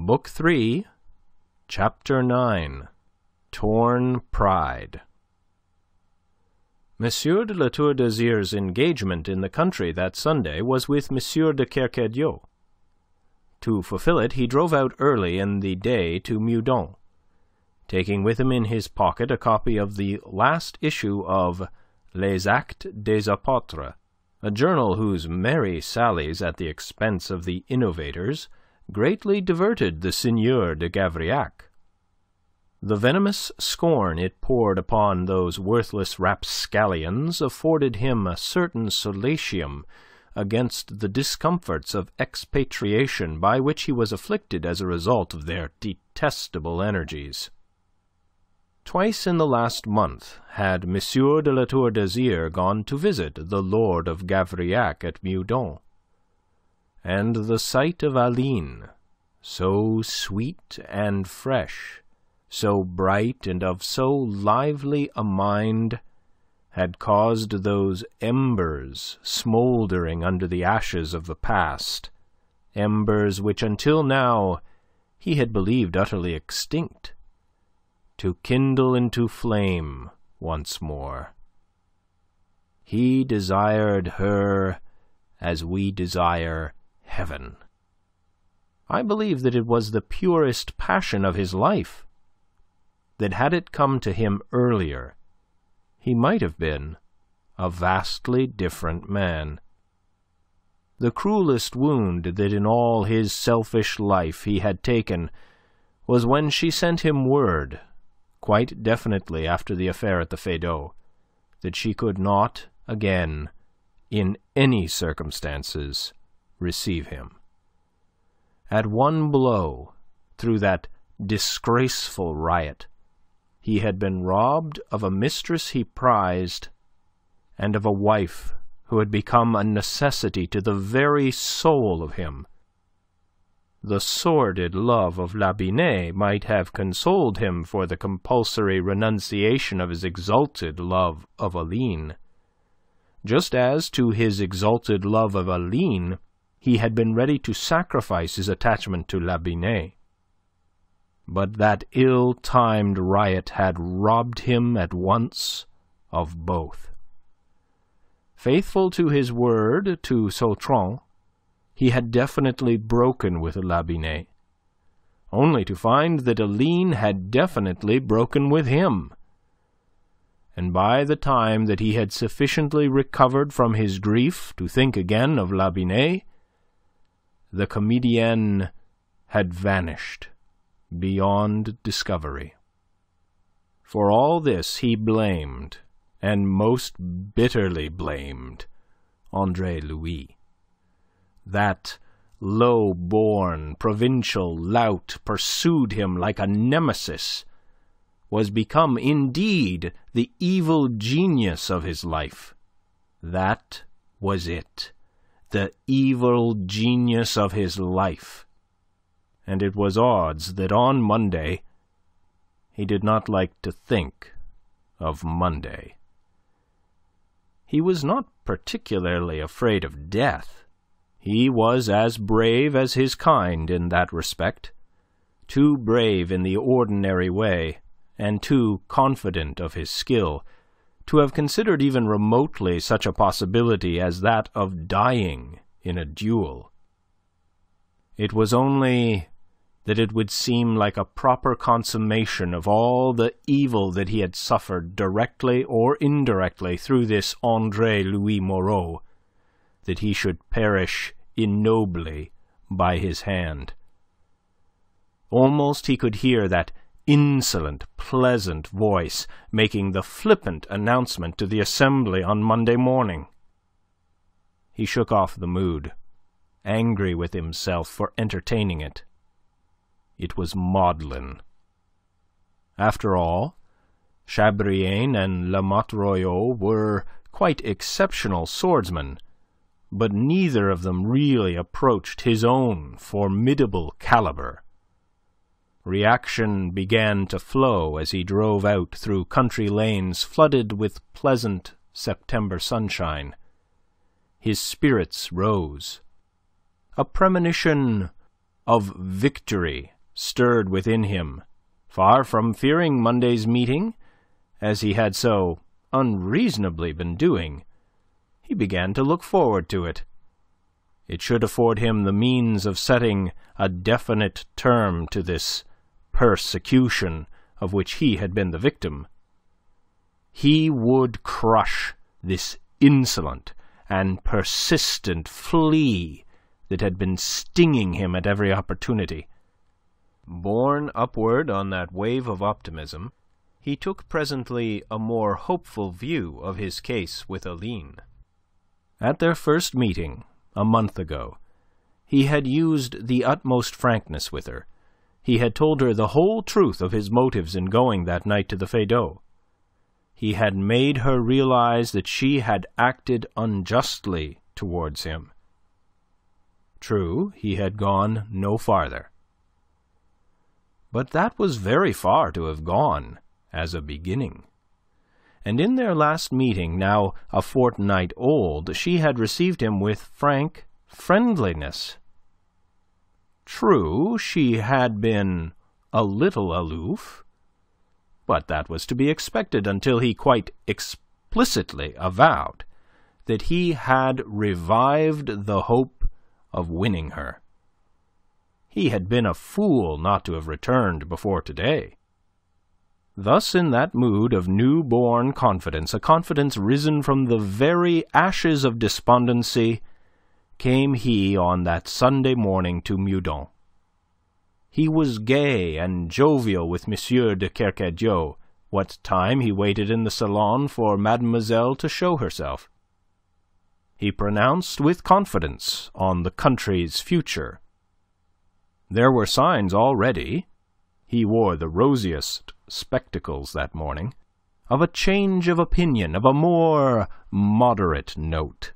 Book 3, Chapter 9, Torn Pride. Monsieur de La Tour d'Azyr's engagement in the country that Sunday was with Monsieur de Kercadiou. To fulfill it, he drove out early in the day to Meudon, taking with him in his pocket a copy of the last issue of Les Actes des Apôtres, a journal whose merry sallies at the expense of the innovators greatly diverted the Seigneur de Gavrillac. The venomous scorn it poured upon those worthless rapscallions afforded him a certain solatium against the discomforts of expatriation by which he was afflicted as a result of their detestable energies. Twice in the last month had Monsieur de La Tour d'Azyr gone to visit the Lord of Gavrillac at Meudon, and the sight of Aline, so sweet and fresh, so bright and of so lively a mind, had caused those embers smouldering under the ashes of the past, embers which until now he had believed utterly extinct, to kindle into flame once more. He desired her as we desire heaven. I believe that it was the purest passion of his life, that had it come to him earlier, he might have been a vastly different man. The cruelest wound that in all his selfish life he had taken was when she sent him word, quite definitely after the affair at the Feydeau, that she could not again, in any circumstances, receive him. At one blow, through that disgraceful riot, he had been robbed of a mistress he prized, and of a wife who had become a necessity to the very soul of him. The sordid love of La Binet might have consoled him for the compulsory renunciation of his exalted love of Aline, just as to his exalted love of Aline he had been ready to sacrifice his attachment to La Binet. But that ill-timed riot had robbed him at once of both. Faithful to his word to Sautron, he had definitely broken with La Binet, only to find that Aline had definitely broken with him. And by the time that he had sufficiently recovered from his grief to think again of La Binet, the comedienne had vanished beyond discovery. For all this he blamed, and most bitterly blamed, Andre-Louis. That low-born provincial lout pursued him like a nemesis, was become indeed the evil genius of his life. That was it, the evil genius of his life. And it was odds that on Monday he did not like to think of Monday. He was not particularly afraid of death. He was as brave as his kind in that respect, too brave in the ordinary way, and too confident of his skill, to have considered even remotely such a possibility as that of dying in a duel. It was only that it would seem like a proper consummation of all the evil that he had suffered directly or indirectly through this Andre-Louis Moreau, that he should perish ignobly by his hand. Almost he could hear that insolent, pleasant voice making the flippant announcement to the assembly on Monday morning. He shook off the mood, angry with himself for entertaining it. It was maudlin. After all, Chabrillane and Lamotte-Royau were quite exceptional swordsmen, but neither of them really approached his own formidable caliber. Reaction began to flow as he drove out through country lanes flooded with pleasant September sunshine. His spirits rose. A premonition of victory stirred within him. Far from fearing Monday's meeting, as he had so unreasonably been doing, he began to look forward to it. It should afford him the means of setting a definite term to this persecution of which he had been the victim. He would crush this insolent and persistent flea that had been stinging him at every opportunity. Borne upward on that wave of optimism, he took presently a more hopeful view of his case with Aline. At their first meeting, a month ago, he had used the utmost frankness with her. He had told her the whole truth of his motives in going that night to the Feydeau. He had made her realize that she had acted unjustly towards him. True, he had gone no farther. But that was very far to have gone as a beginning. And in their last meeting, now a fortnight old, she had received him with frank friendliness. True, she had been a little aloof, but that was to be expected until he quite explicitly avowed that he had revived the hope of winning her. He had been a fool not to have returned before today. Thus, in that mood of new-born confidence, a confidence risen from the very ashes of despondency, came he on that Sunday morning to Meudon. He was gay and jovial with Monsieur de Kercadiou, what time he waited in the salon for Mademoiselle to show herself. He pronounced with confidence on the country's future. There were signs already, he wore the rosiest spectacles that morning, of a change of opinion, of a more moderate note.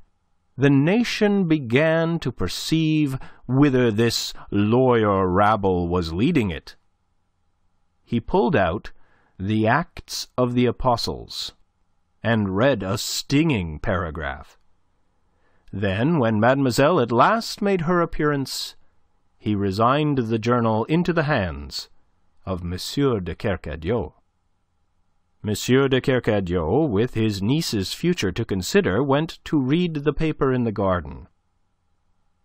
The nation began to perceive whither this lawyer rabble was leading it. He pulled out the Acts of the Apostles and read a stinging paragraph. Then, when Mademoiselle at last made her appearance, he resigned the journal into the hands of Monsieur de Kercadiou. Monsieur de Kercadiou, with his niece's future to consider, went to read the paper in the garden,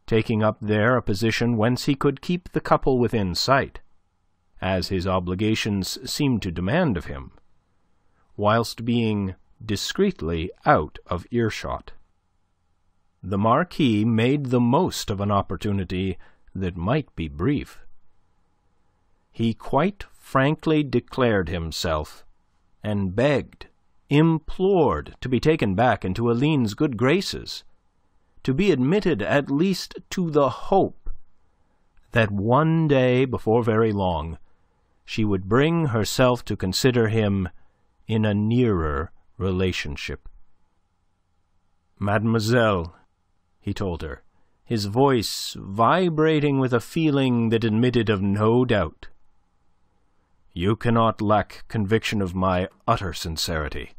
taking up there a position whence he could keep the couple within sight, as his obligations seemed to demand of him, whilst being discreetly out of earshot. The Marquis made the most of an opportunity that might be brief. He quite frankly declared himself, and begged, implored to be taken back into Aline's good graces, to be admitted at least to the hope that one day, before very long, she would bring herself to consider him in a nearer relationship. "Mademoiselle," he told her, his voice vibrating with a feeling that admitted of no doubt, "you cannot lack conviction of my utter sincerity.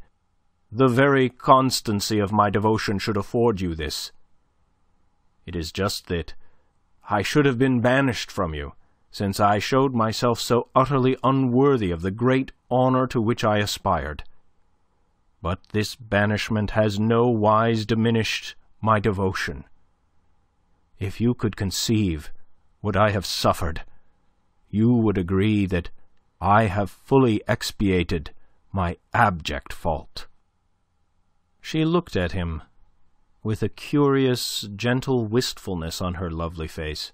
The very constancy of my devotion should afford you this. It is just that I should have been banished from you, since I showed myself so utterly unworthy of the great honour to which I aspired. But this banishment has no wise diminished my devotion. If you could conceive what I have suffered, you would agree that I have fully expiated my abject fault." She looked at him with a curious, gentle wistfulness on her lovely face.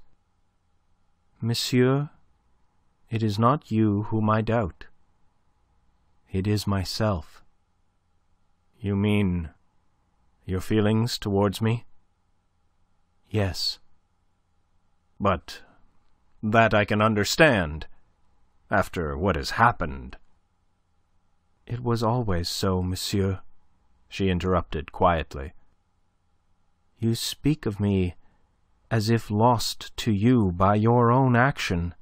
"Monsieur, it is not you whom I doubt. It is myself." "You mean your feelings towards me?" "Yes." "But that I can understand, after what has happened." "It was always so, monsieur," she interrupted quietly. "You speak of me as if lost to you by your own action,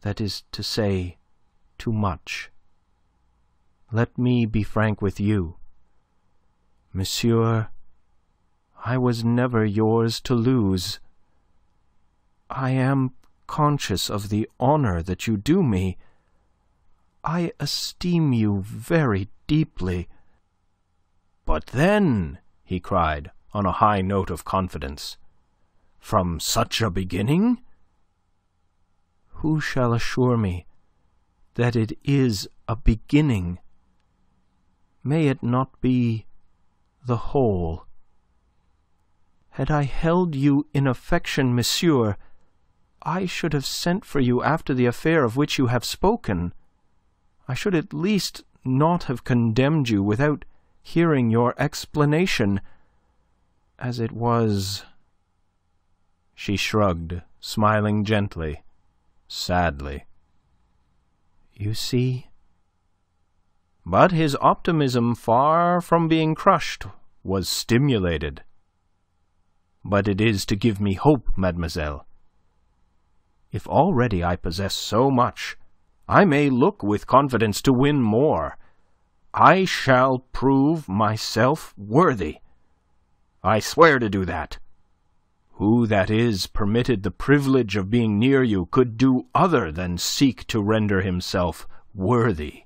that is to say, too much. Let me be frank with you. Monsieur, I was never yours to lose. I am conscious of the honor that you do me. I esteem you very deeply." "But then," he cried, on a high note of confidence, "from such a beginning?" "Who shall assure me that it is a beginning? May it not be the whole? Had I held you in affection, monsieur, I should have sent for you after the affair of which you have spoken. I should at least not have condemned you without hearing your explanation. As it was—" She shrugged, smiling gently, sadly. "You see?" But his optimism, far from being crushed, was stimulated. "But it is to give me hope, mademoiselle. If already I possess so much, I may look with confidence to win more. I shall prove myself worthy. I swear to do that. Who, that is, permitted the privilege of being near you could do other than seek to render himself worthy?"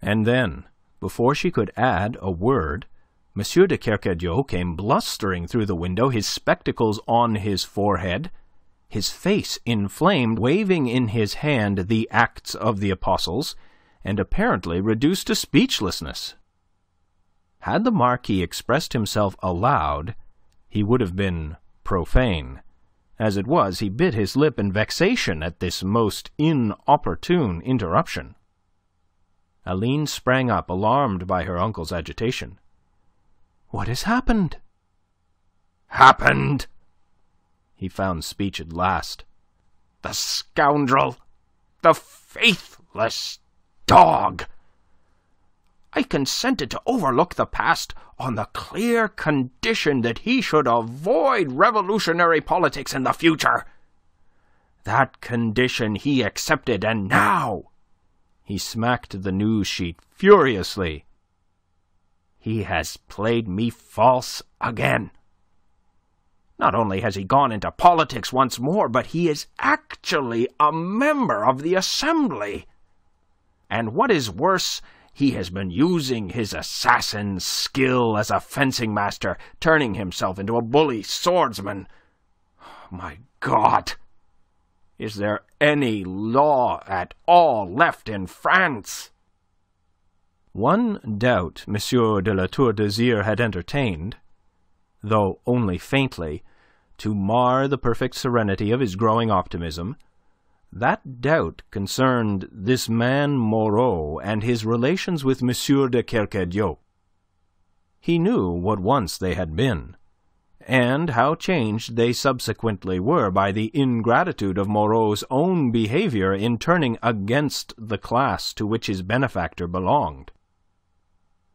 And then, before she could add a word, M. de Kercadiou came blustering through the window, his spectacles on his forehead, his face inflamed, waving in his hand the Acts of the Apostles, and apparently reduced to speechlessness. Had the Marquis expressed himself aloud, he would have been profane. As it was, he bit his lip in vexation at this most inopportune interruption. Aline sprang up, alarmed by her uncle's agitation. "What has happened?" "Happened?" He found speech at last. "The scoundrel! The faithless dog! I consented to overlook the past on the clear condition that he should avoid revolutionary politics in the future. That condition he accepted, and now—" He smacked the news sheet furiously. "He has played me false again. Not only has he gone into politics once more, but he is actually a member of the Assembly. And what is worse, he has been using his assassin's skill as a fencing master, turning himself into a bully swordsman. My God! Is there any law at all left in France?" One doubt M. de La Tour d'Azyr had entertained, though only faintly, to mar the perfect serenity of his growing optimism. That doubt concerned this man Moreau and his relations with M. de Kercadiou. He knew what once they had been, and how changed they subsequently were by the ingratitude of Moreau's own behaviour in turning against the class to which his benefactor belonged.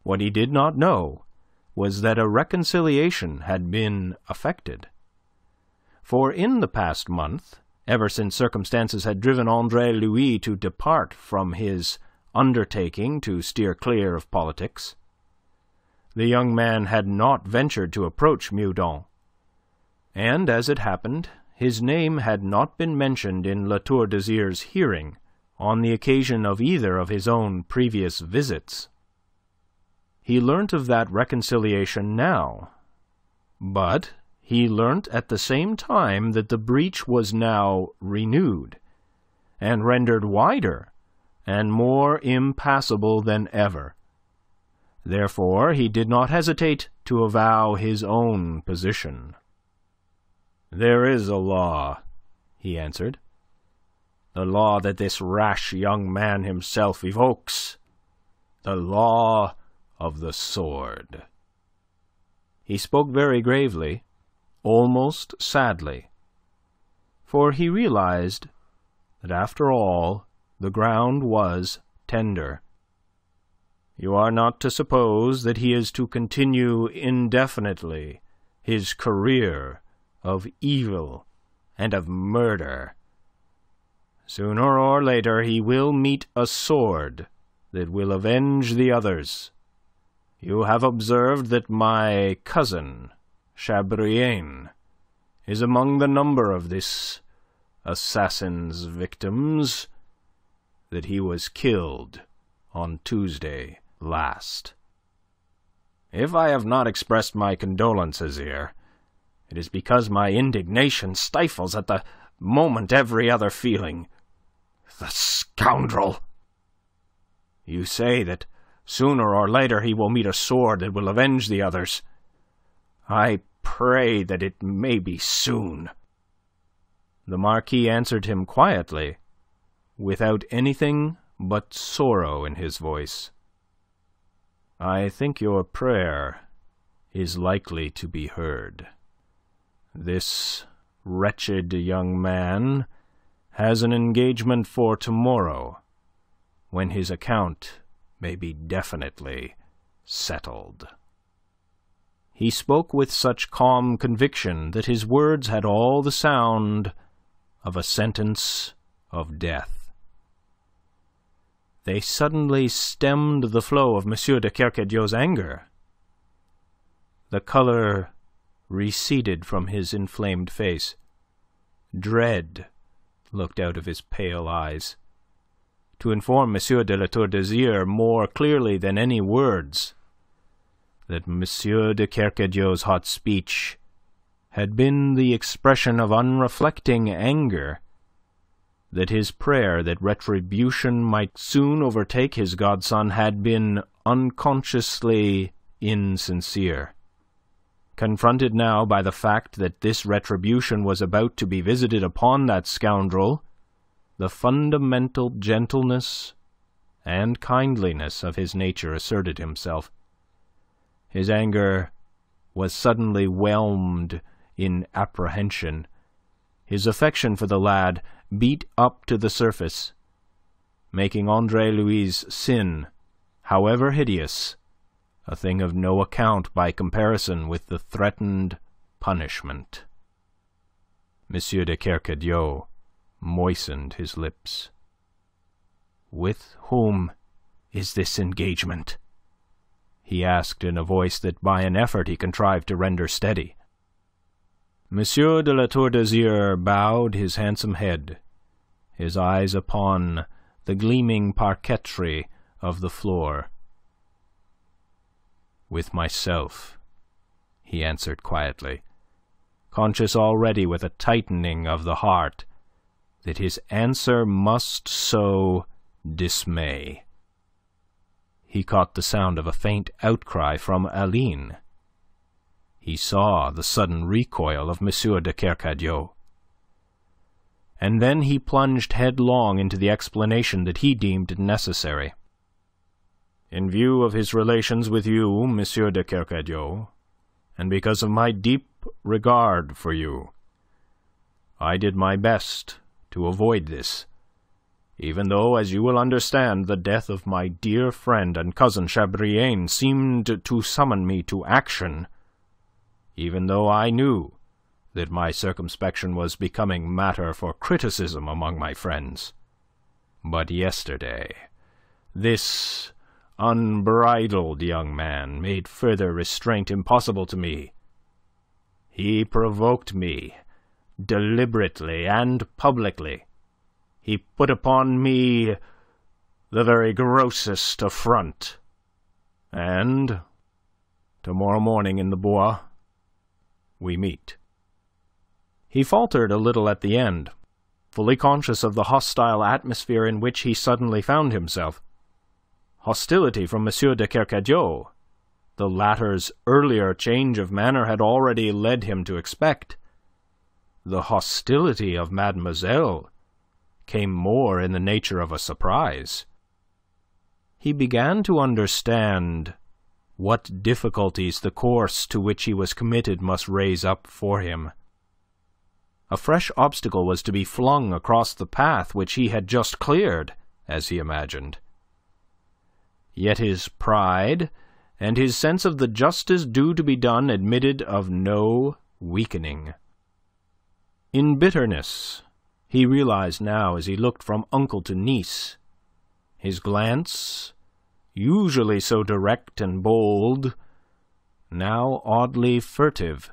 What he did not know was that a reconciliation had been effected. For in the past month, ever since circumstances had driven Andre-Louis to depart from his undertaking to steer clear of politics, the young man had not ventured to approach Meudon, and, as it happened, his name had not been mentioned in La Tour d'Azyr's hearing on the occasion of either of his own previous visits. He learnt of that reconciliation now, but he learnt at the same time that the breach was now renewed, and rendered wider and more impassable than ever. Therefore he did not hesitate to avow his own position. "There is a law," he answered. "The law that this rash young man himself evokes. The law of the sword." He spoke very gravely, almost sadly, for he realized that after all the ground was tender. You are not to suppose that he is to continue indefinitely his career of evil and of murder. Sooner or later he will meet a sword that will avenge the others. You have observed that my cousin, Chabrillane, is among the number of this assassin's victims that he was killed on Tuesday last. If I have not expressed my condolences here, it is because my indignation stifles at the moment every other feeling. The scoundrel! You say that sooner or later he will meet a sword that will avenge the others. I pray that it may be soon." The Marquis answered him quietly, without anything but sorrow in his voice. "I think your prayer is likely to be heard. This wretched young man has an engagement for tomorrow, when his account may be definitely settled." He spoke with such calm conviction that his words had all the sound of a sentence of death. They suddenly stemmed the flow of M. de Kercadiou's anger. The colour receded from his inflamed face. Dread looked out of his pale eyes. To inform M. de La Tour d'Azyr more clearly than any words that M. de Kercadiou's hot speech had been the expression of unreflecting anger, that his prayer that retribution might soon overtake his godson had been unconsciously insincere. Confronted now by the fact that this retribution was about to be visited upon that scoundrel, the fundamental gentleness and kindliness of his nature asserted himself. His anger was suddenly whelmed in apprehension. His affection for the lad beat up to the surface, making Andre-Louis' sin, however hideous, a thing of no account by comparison with the threatened punishment. M. de Kercadiou moistened his lips. "With whom is this engagement?" he asked in a voice that by an effort he contrived to render steady. M. de La Tour d'Azyr bowed his handsome head, his eyes upon the gleaming parquetry of the floor. "With myself," he answered quietly, conscious already with a tightening of the heart that his answer must sow dismay. He caught the sound of a faint outcry from Aline. He saw the sudden recoil of M. de Kercadiou. And then he plunged headlong into the explanation that he deemed necessary. "In view of his relations with you, M. de Kercadiou, and because of my deep regard for you, I did my best to avoid this, even though, as you will understand, the death of my dear friend and cousin Chabrillane seemed to summon me to action, even though I knew that my circumspection was becoming matter for criticism among my friends. But yesterday, this unbridled young man made further restraint impossible to me. He provoked me, deliberately and publicly. He put upon me the very grossest affront. And tomorrow morning in the Bois, we meet." He faltered a little at the end, fully conscious of the hostile atmosphere in which he suddenly found himself. Hostility from M. de Kercadiou, the latter's earlier change of manner had already led him to expect. The hostility of Mademoiselle came more in the nature of a surprise. He began to understand what difficulties the course to which he was committed must raise up for him. A fresh obstacle was to be flung across the path which he had just cleared, as he imagined. Yet his pride and his sense of the justice due to be done admitted of no weakening. In bitterness, he realized now as he looked from uncle to niece, his glance, usually so direct and bold, now oddly furtive,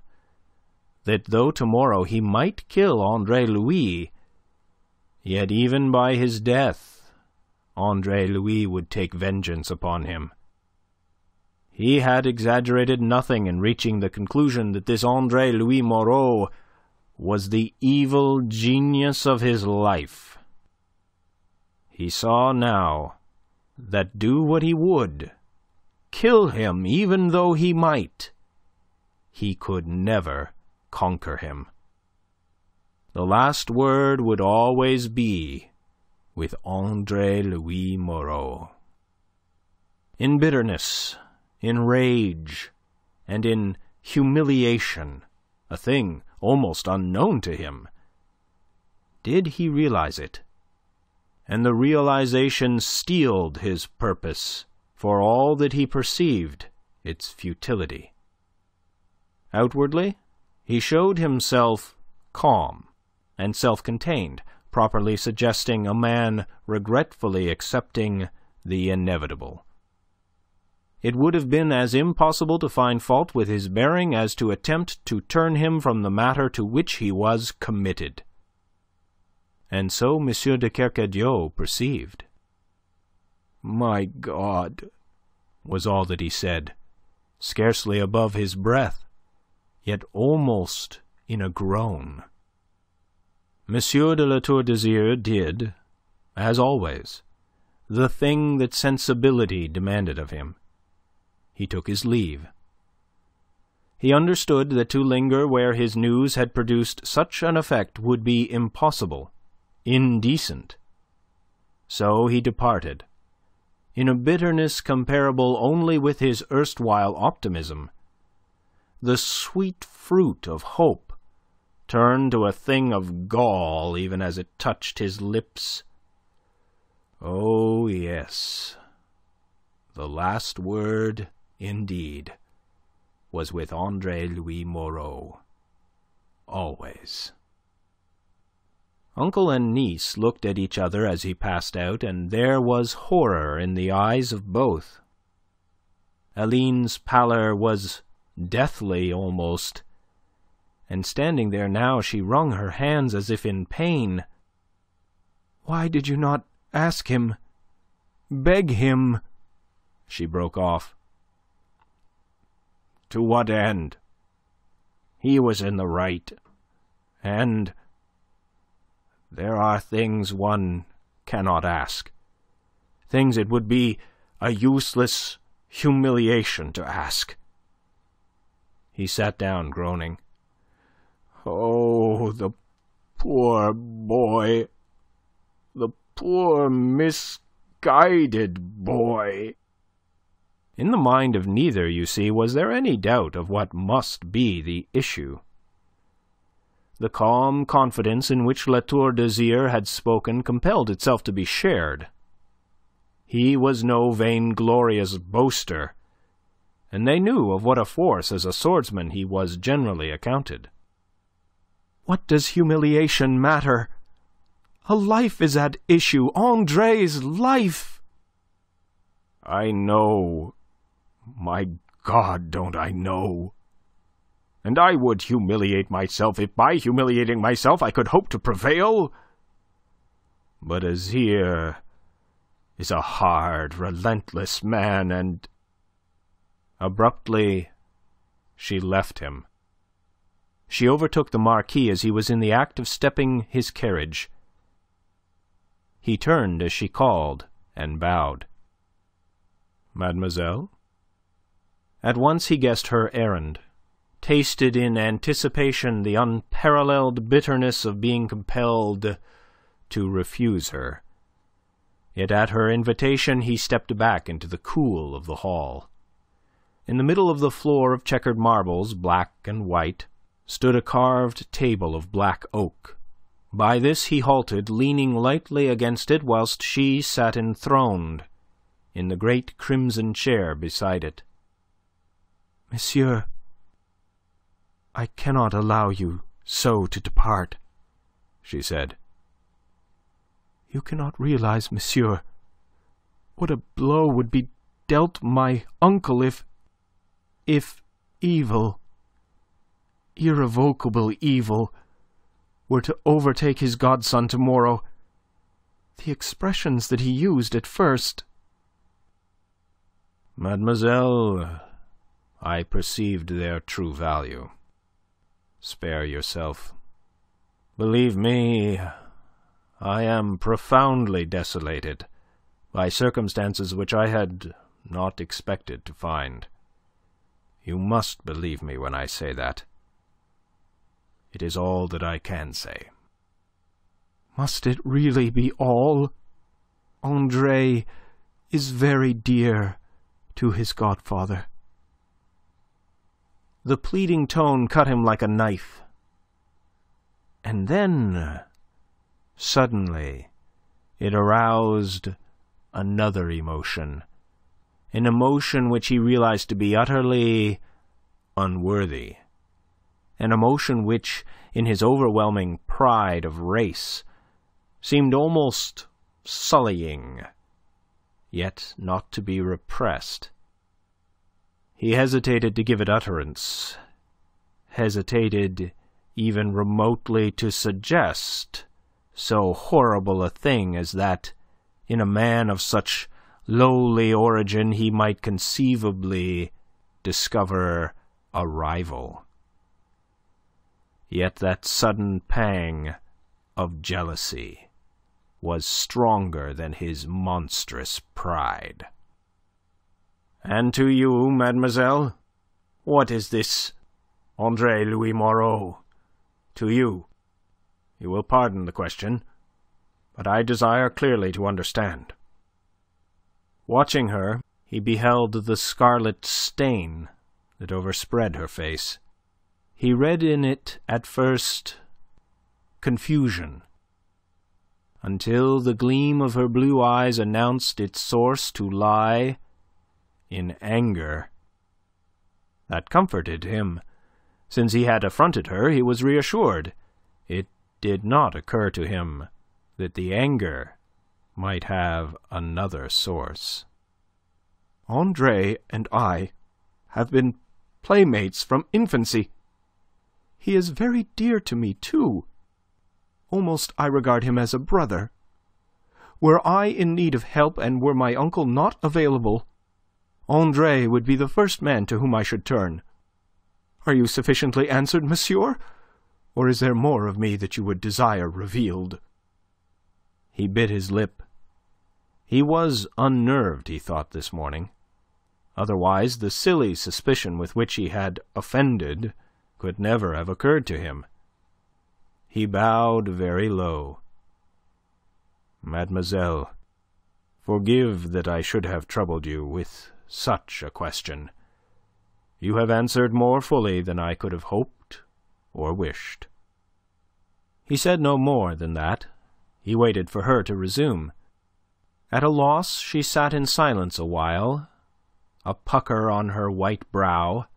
that though tomorrow he might kill Andre-Louis, Yet even by his death, Andre-Louis would take vengeance upon him. He had exaggerated nothing in reaching the conclusion that this Andre-Louis Moreau was the evil genius of his life. He saw now that do what he would, kill him even though he might, he could never conquer him. The last word would always be with Andre-Louis Moreau. In bitterness, in rage, and in humiliation, a thing almost unknown to him, did he realize it? And the realization steeled his purpose, for all that he perceived its futility. Outwardly, he showed himself calm and self-contained, properly suggesting a man regretfully accepting the inevitable. It would have been as impossible to find fault with his bearing as to attempt to turn him from the matter to which he was committed. And so M. de Kercadiou perceived. "My God," was all that he said, scarcely above his breath, yet almost in a groan. M. de La Tour d'Azyr did, as always, the thing that sensibility demanded of him. He took his leave. He understood that to linger where his news had produced such an effect would be impossible, indecent. So he departed, in a bitterness comparable only with his erstwhile optimism. The sweet fruit of hope turned to a thing of gall even as it touched his lips. Oh, yes, the last word, indeed, was with Andre-Louis Moreau. Always. Uncle and niece looked at each other as he passed out, and there was horror in the eyes of both. Aline's pallor was deathly almost, and standing there now she wrung her hands as if in pain. "Why did you not ask him? Beg him?" she broke off. "To what end? He was in the right, and there are things one cannot ask, things it would be a useless humiliation to ask." He sat down, groaning. "Oh, the poor boy, the poor misguided boy." In the mind of neither, you see, was there any doubt of what must be the issue. The calm confidence in which La Tour d'Azyr had spoken compelled itself to be shared. He was no vainglorious boaster, and they knew of what a force as a swordsman he was generally accounted. "What does humiliation matter? A life is at issue, Andre's life." "I know. My God, don't I know? And I would humiliate myself if by humiliating myself I could hope to prevail. But Azyr is a hard, relentless man, and..." Abruptly, she left him. She overtook the Marquis as he was in the act of stepping his carriage. He turned as she called, and bowed. "Mademoiselle?" At once he guessed her errand, tasted in anticipation the unparalleled bitterness of being compelled to refuse her. Yet at her invitation he stepped back into the cool of the hall. In the middle of the floor of checkered marbles, black and white, stood a carved table of black oak. By this he halted, leaning lightly against it, whilst she sat enthroned in the great crimson chair beside it. "Monsieur, I cannot allow you so to depart," she said. "You cannot realize, monsieur, what a blow would be dealt my uncle if evil, irrevocable evil, were to overtake his godson tomorrow, the expressions that he used at first. Mademoiselle, I perceived their true value. Spare yourself. Believe me, I am profoundly desolated by circumstances which I had not expected to find. You must believe me when I say that. It is all that I can say. Must it really be all? Andre is very dear to his godfather. The pleading tone cut him like a knife. And then, suddenly, it aroused another emotion, an emotion which he realized to be utterly unworthy, an emotion which, in his overwhelming pride of race, seemed almost sullying, yet not to be repressed. He hesitated to give it utterance, hesitated even remotely to suggest so horrible a thing as that in a man of such lowly origin he might conceivably discover a rival. Yet that sudden pang of jealousy was stronger than his monstrous pride. "And to you, mademoiselle, what is this Andre-Louis Moreau? To you. You will pardon the question, but I desire clearly to understand." Watching her, he beheld the scarlet stain that overspread her face. He read in it at first confusion, until the gleam of her blue eyes announced its source to lie in anger. That comforted him. Since he had affronted her, he was reassured. It did not occur to him that the anger might have another source. Andre and I have been playmates from infancy. He is very dear to me, too. Almost I regard him as a brother. Were I in need of help and were my uncle not available, Andre would be the first man to whom I should turn. Are you sufficiently answered, monsieur? Or is there more of me that you would desire revealed?" He bit his lip. He was unnerved, he thought, this morning. Otherwise, the silly suspicion with which he had offended could never have occurred to him. He bowed very low. "Mademoiselle, forgive that I should have troubled you with such a question. You have answered more fully than I could have hoped or wished." He said no more than that. He waited for her to resume. At a loss, she sat in silence a while, a pucker on her white brow,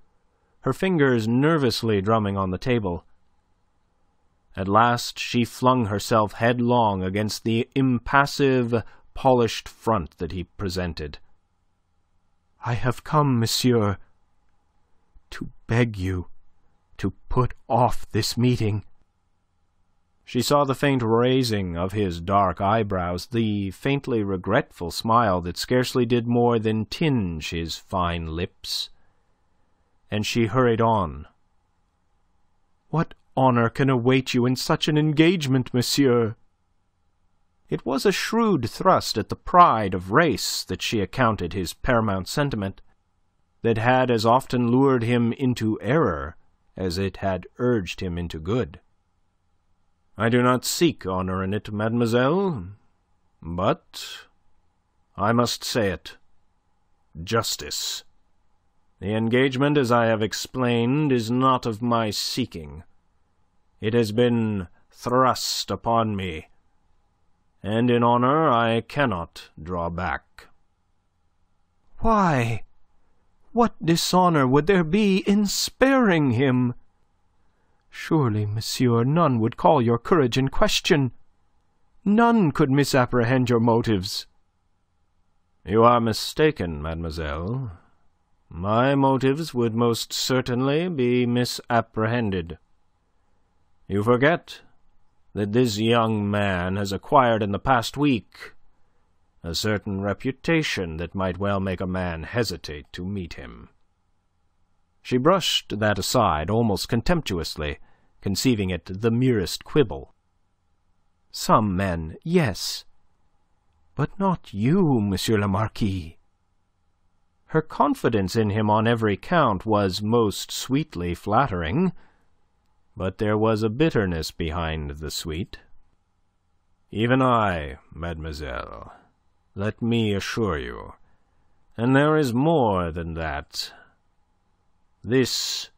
her fingers nervously drumming on the table. At last she flung herself headlong against the impassive, polished front that he presented. "I have come, monsieur, to beg you to put off this meeting." She saw the faint raising of his dark eyebrows, the faintly regretful smile that scarcely did more than tinge his fine lips, and she hurried on. "What honor can await you in such an engagement, monsieur?" It was a shrewd thrust at the pride of race that she accounted his paramount sentiment, that had as often lured him into error as it had urged him into good. "I do not seek honor in it, mademoiselle, but, I must say it, justice. The engagement, as I have explained, is not of my seeking. It has been thrust upon me, and in honor I cannot draw back." "Why? What dishonor would there be in sparing him? Surely, monsieur, none would call your courage in question. None could misapprehend your motives." "You are mistaken, mademoiselle. My motives would most certainly be misapprehended. You forget that this young man has acquired in the past week a certain reputation that might well make a man hesitate to meet him." She brushed that aside almost contemptuously, conceiving it the merest quibble. "Some men, yes, but not you, Monsieur le Marquis." Her confidence in him on every count was most sweetly flattering, but there was a bitterness behind the sweet. "Even I, mademoiselle, let me assure you, and there is more than that. This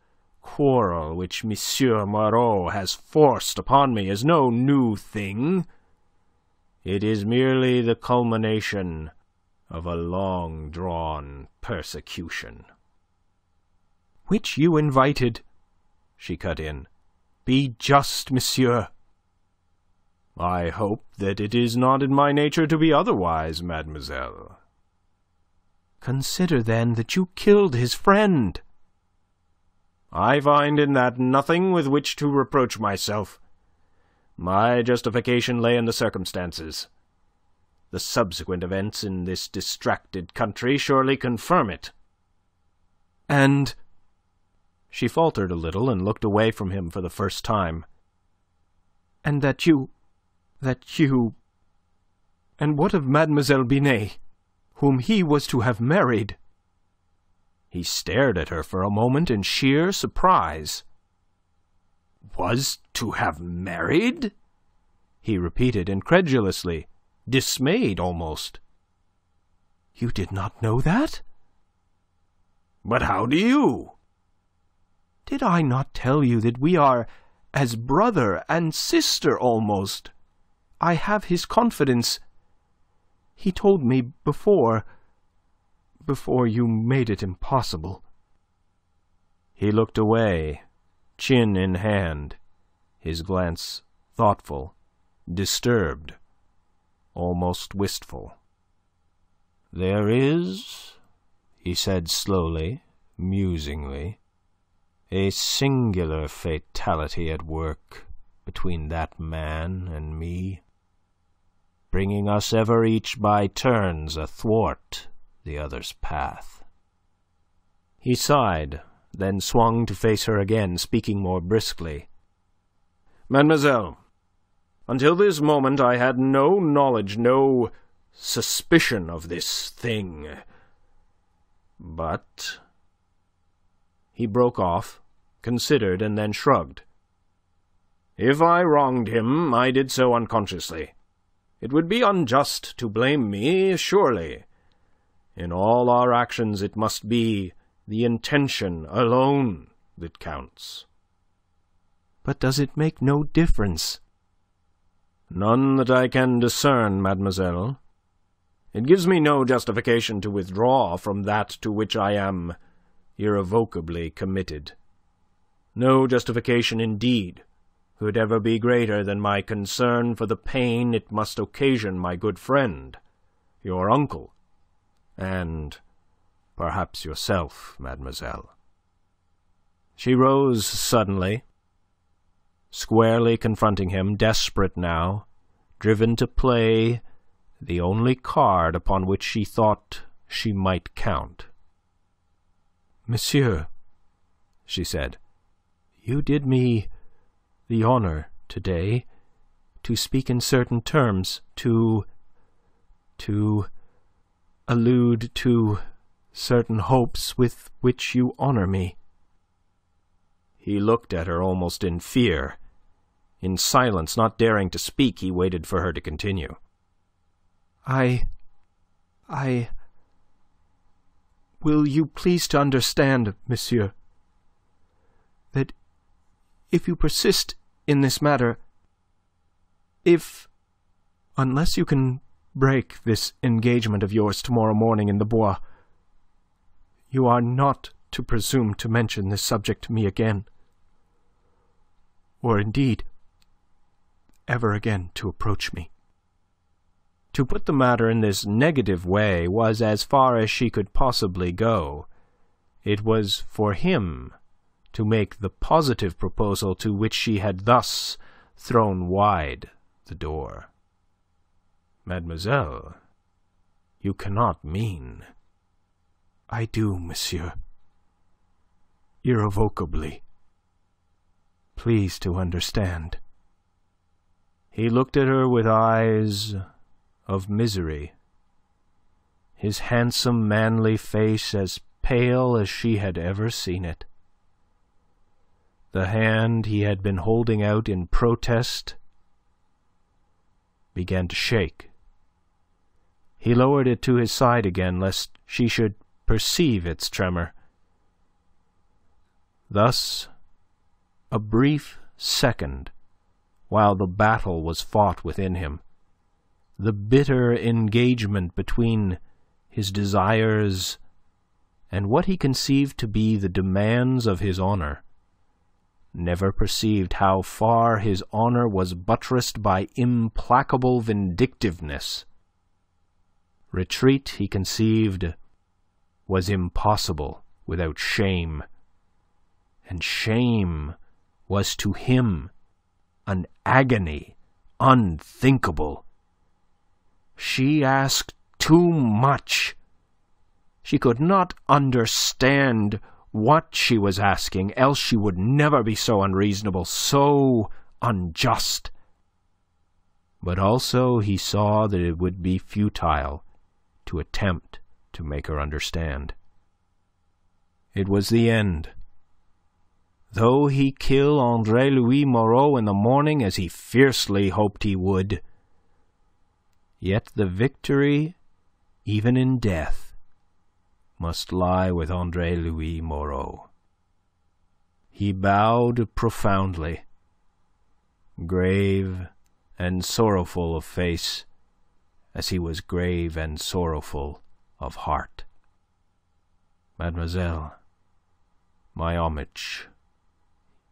quarrel which Monsieur Moreau has forced upon me is no new thing. It is merely the culmination of a long-drawn persecution." "Which you invited," she cut in. "Be just, monsieur." "I hope that it is not in my nature to be otherwise, mademoiselle." "Consider, then, that you killed his friend." "I find in that nothing with which to reproach myself. My justification lay in the circumstances. The subsequent events in this distracted country surely confirm it." "And—" She faltered a little and looked away from him for the first time. "And that you... And what of Mademoiselle Binet, whom he was to have married?" He stared at her for a moment in sheer surprise. "Was to have married?" he repeated incredulously, dismayed almost. "You did not know that?" "But how do you?" "Did I not tell you that we are as brother and sister almost? I have his confidence. He told me before you made it impossible." He looked away, chin in hand, his glance thoughtful, disturbed, almost wistful. "There is," he said slowly, musingly, "a singular fatality at work between that man and me, bringing us ever each by turns athwart the other's path." He sighed, then swung to face her again, speaking more briskly. "Mademoiselle, until this moment I had no knowledge, no suspicion of this thing. But—" He broke off, considered, and then shrugged. "If I wronged him, I did so unconsciously. It would be unjust to blame me, surely. In all our actions it must be the intention alone that counts." "But does it make no difference?" "None that I can discern, mademoiselle. It gives me no justification to withdraw from that to which I am irrevocably committed. No justification, indeed, could ever be greater than my concern for the pain it must occasion my good friend, your uncle, and perhaps yourself, mademoiselle." She rose suddenly, squarely confronting him, desperate now, driven to play the only card upon which she thought she might count. "Monsieur," she said, "you did me the honor today to speak in certain terms, to allude to certain hopes with which you honor me." He looked at her almost in fear. In silence, not daring to speak, he waited for her to continue. I... Will you please to understand, monsieur, that if you persist in this matter, unless you can break this engagement of yours tomorrow morning in the Bois, you are not to presume to mention this subject to me again, or indeed ever again to approach me. To put the matter in this negative way was as far as she could possibly go. It was for him to make the positive proposal to which she had thus thrown wide the door. "Mademoiselle, you cannot mean—" "I do, monsieur. Irrevocably. Please to understand." He looked at her with eyes of misery, his handsome, manly face as pale as she had ever seen it. The hand he had been holding out in protest began to shake. He lowered it to his side again, lest she should perceive its tremor. Thus, a brief second, while the battle was fought within him, the bitter engagement between his desires and what he conceived to be the demands of his honour, never perceived how far his honour was buttressed by implacable vindictiveness. Retreat, he conceived, was impossible without shame, and shame was to him an agony unthinkable. She asked too much. She could not understand what she was asking, else she would never be so unreasonable, so unjust. But also he saw that it would be futile to attempt to make her understand. It was the end. Though he kill Andre-Louis Moreau in the morning, as he fiercely hoped he would, yet the victory, even in death, must lie with Andre-Louis Moreau. He bowed profoundly, grave and sorrowful of face, as he was grave and sorrowful of heart. "Mademoiselle, my homage,"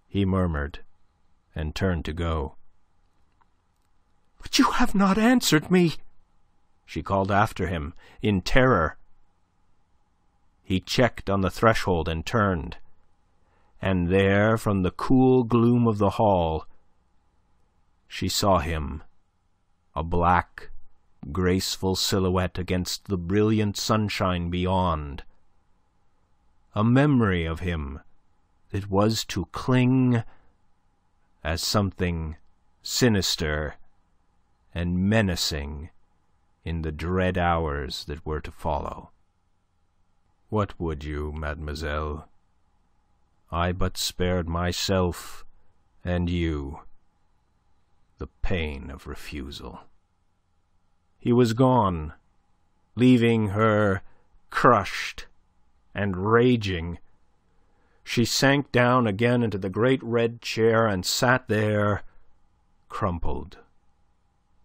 he murmured, and turned to go. "But you have not answered me," she called after him, in terror. He checked on the threshold and turned, and there, from the cool gloom of the hall, she saw him, a black, graceful silhouette against the brilliant sunshine beyond, a memory of him that was to cling as something sinister and menacing in the dread hours that were to follow. "What would you, mademoiselle? I but spared myself and you the pain of refusal." He was gone, leaving her crushed and raging. She sank down again into the great red chair and sat there, crumpled,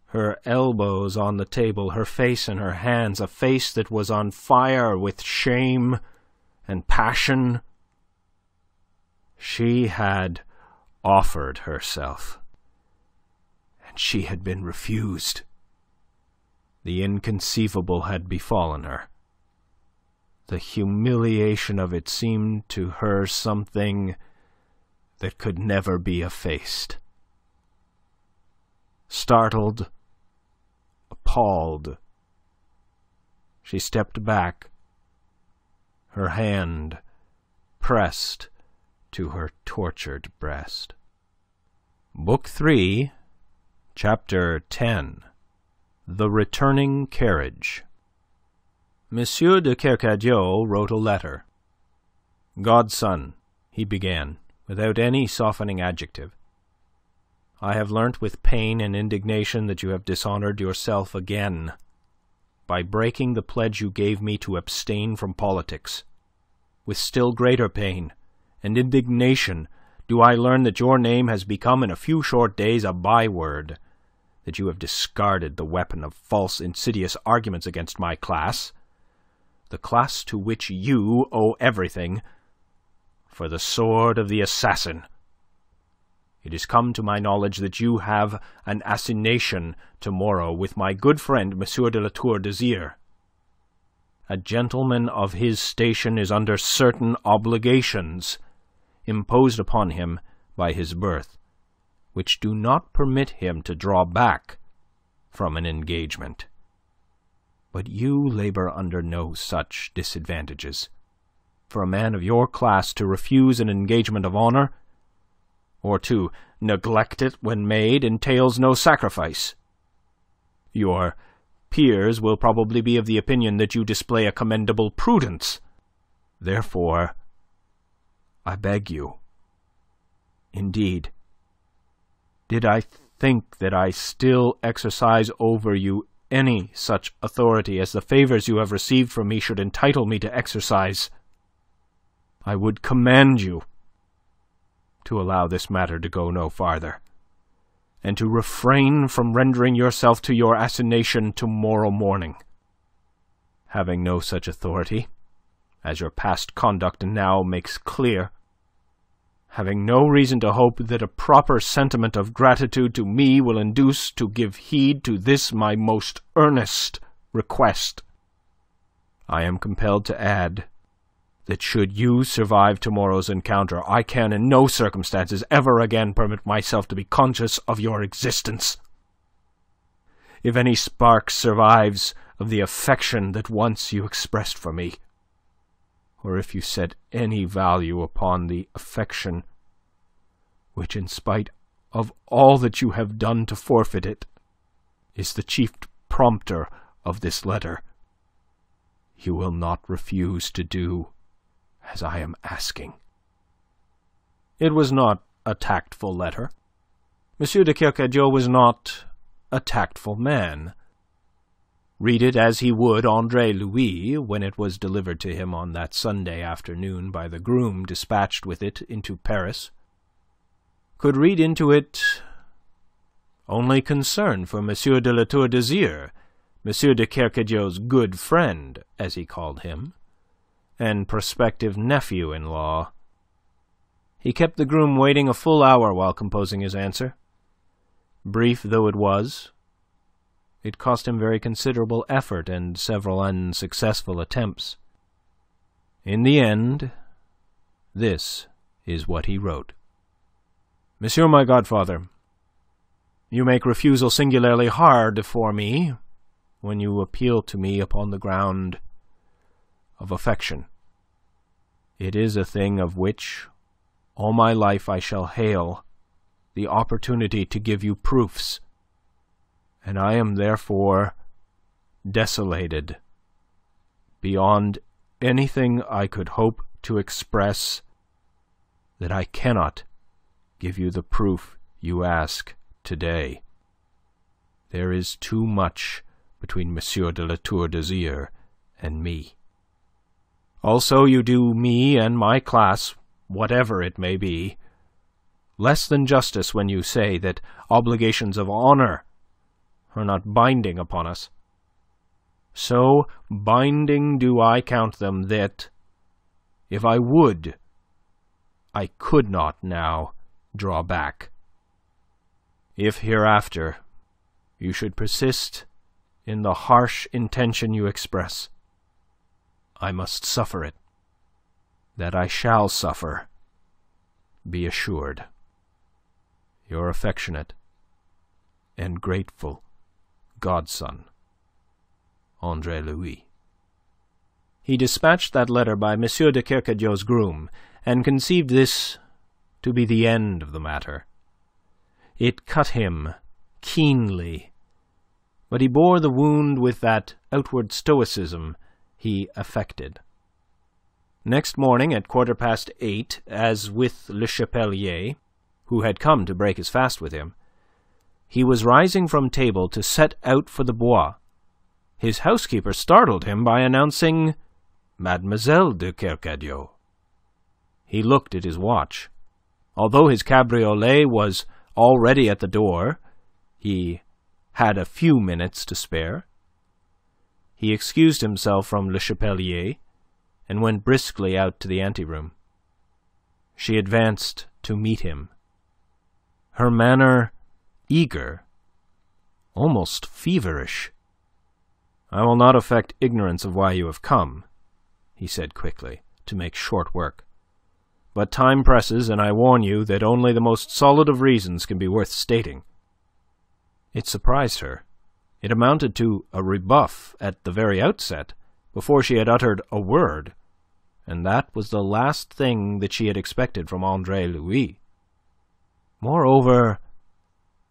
her elbows on the table, her face in her hands, a face that was on fire with shame and passion. She had offered herself, and she had been refused. The inconceivable had befallen her. The humiliation of it seemed to her something that could never be effaced. Startled, appalled, she stepped back, her hand pressed to her tortured breast. Book 3, Chapter 10. The Returning Carriage. Monsieur de Kercadiou wrote a letter. "Godson," he began, without any softening adjective, "I have learnt with pain and indignation that you have dishonoured yourself again by breaking the pledge you gave me to abstain from politics. With still greater pain and indignation do I learn that your name has become in a few short days a byword, that you have discarded the weapon of false, insidious arguments against my class, the class to which you owe everything, for the sword of the assassin. It has come to my knowledge that you have an assignation tomorrow with my good friend Monsieur de La Tour d'Azyr. A gentleman of his station is under certain obligations imposed upon him by his birth, which do not permit him to draw back from an engagement. But you labor under no such disadvantages. For a man of your class to refuse an engagement of honor, or to neglect it when made, entails no sacrifice. Your peers will probably be of the opinion that you display a commendable prudence. Therefore, I beg you. Indeed, did I think that I still exercise over you any such authority as the favors you have received from me should entitle me to exercise, I would command you to allow this matter to go no farther, and to refrain from rendering yourself to your assignation tomorrow morning. Having no such authority, as your past conduct now makes clear, having no reason to hope that a proper sentiment of gratitude to me will induce to give heed to this my most earnest request, I am compelled to add that should you survive tomorrow's encounter, I can in no circumstances ever again permit myself to be conscious of your existence. If any spark survives of the affection that once you expressed for me, or if you set any value upon the affection which, in spite of all that you have done to forfeit it, is the chief prompter of this letter, you will not refuse to do as I am asking. It was not a tactful letter. Monsieur de Kercadiou was not a tactful man. Read it as he would Andre-Louis when it was delivered to him on that Sunday afternoon by the groom dispatched with it into Paris, could read into it only concern for Monsieur de la Tour d'Azyr, Monsieur de Kercadiou's good friend, as he called him, and prospective nephew-in-law. He kept the groom waiting a full hour while composing his answer. Brief though it was, it cost him very considerable effort and several unsuccessful attempts. In the end, this is what he wrote. Monsieur my godfather, you make refusal singularly hard for me when you appeal to me upon the ground of affection. It is a thing of which all my life I shall hail the opportunity to give you proofs, and I am therefore desolated beyond anything I could hope to express that I cannot give you the proof you ask today. There is too much between Monsieur de la Tour d'Azyr and me. Also, you do me and my class, whatever it may be, less than justice when you say that obligations of honor are not binding upon us. So binding do I count them that, if I would, I could not now draw back. If hereafter you should persist in the harsh intention you express, I must suffer it. That I shall suffer, be assured. Your affectionate and grateful godson, Andre-Louis. He dispatched that letter by Monsieur de Kercadiou's groom, and conceived this to be the end of the matter. It cut him keenly, but he bore the wound with that outward stoicism he affected. Next morning at 8:15, as with Le Chapelier, who had come to break his fast with him, he was rising from table to set out for the Bois. His housekeeper startled him by announcing Mademoiselle de Kercadiou. He looked at his watch. Although his cabriolet was already at the door, he had a few minutes to spare. He excused himself from Le Chapelier and went briskly out to the anteroom. She advanced to meet him, her manner eager, almost feverish. "I will not affect ignorance of why you have come," he said quickly, to make short work. But time presses, and I warn you that only the most solid of reasons can be worth stating." It surprised her. It amounted to a rebuff at the very outset, before she had uttered a word, and that was the last thing that she had expected from Andre-Louis. Moreover,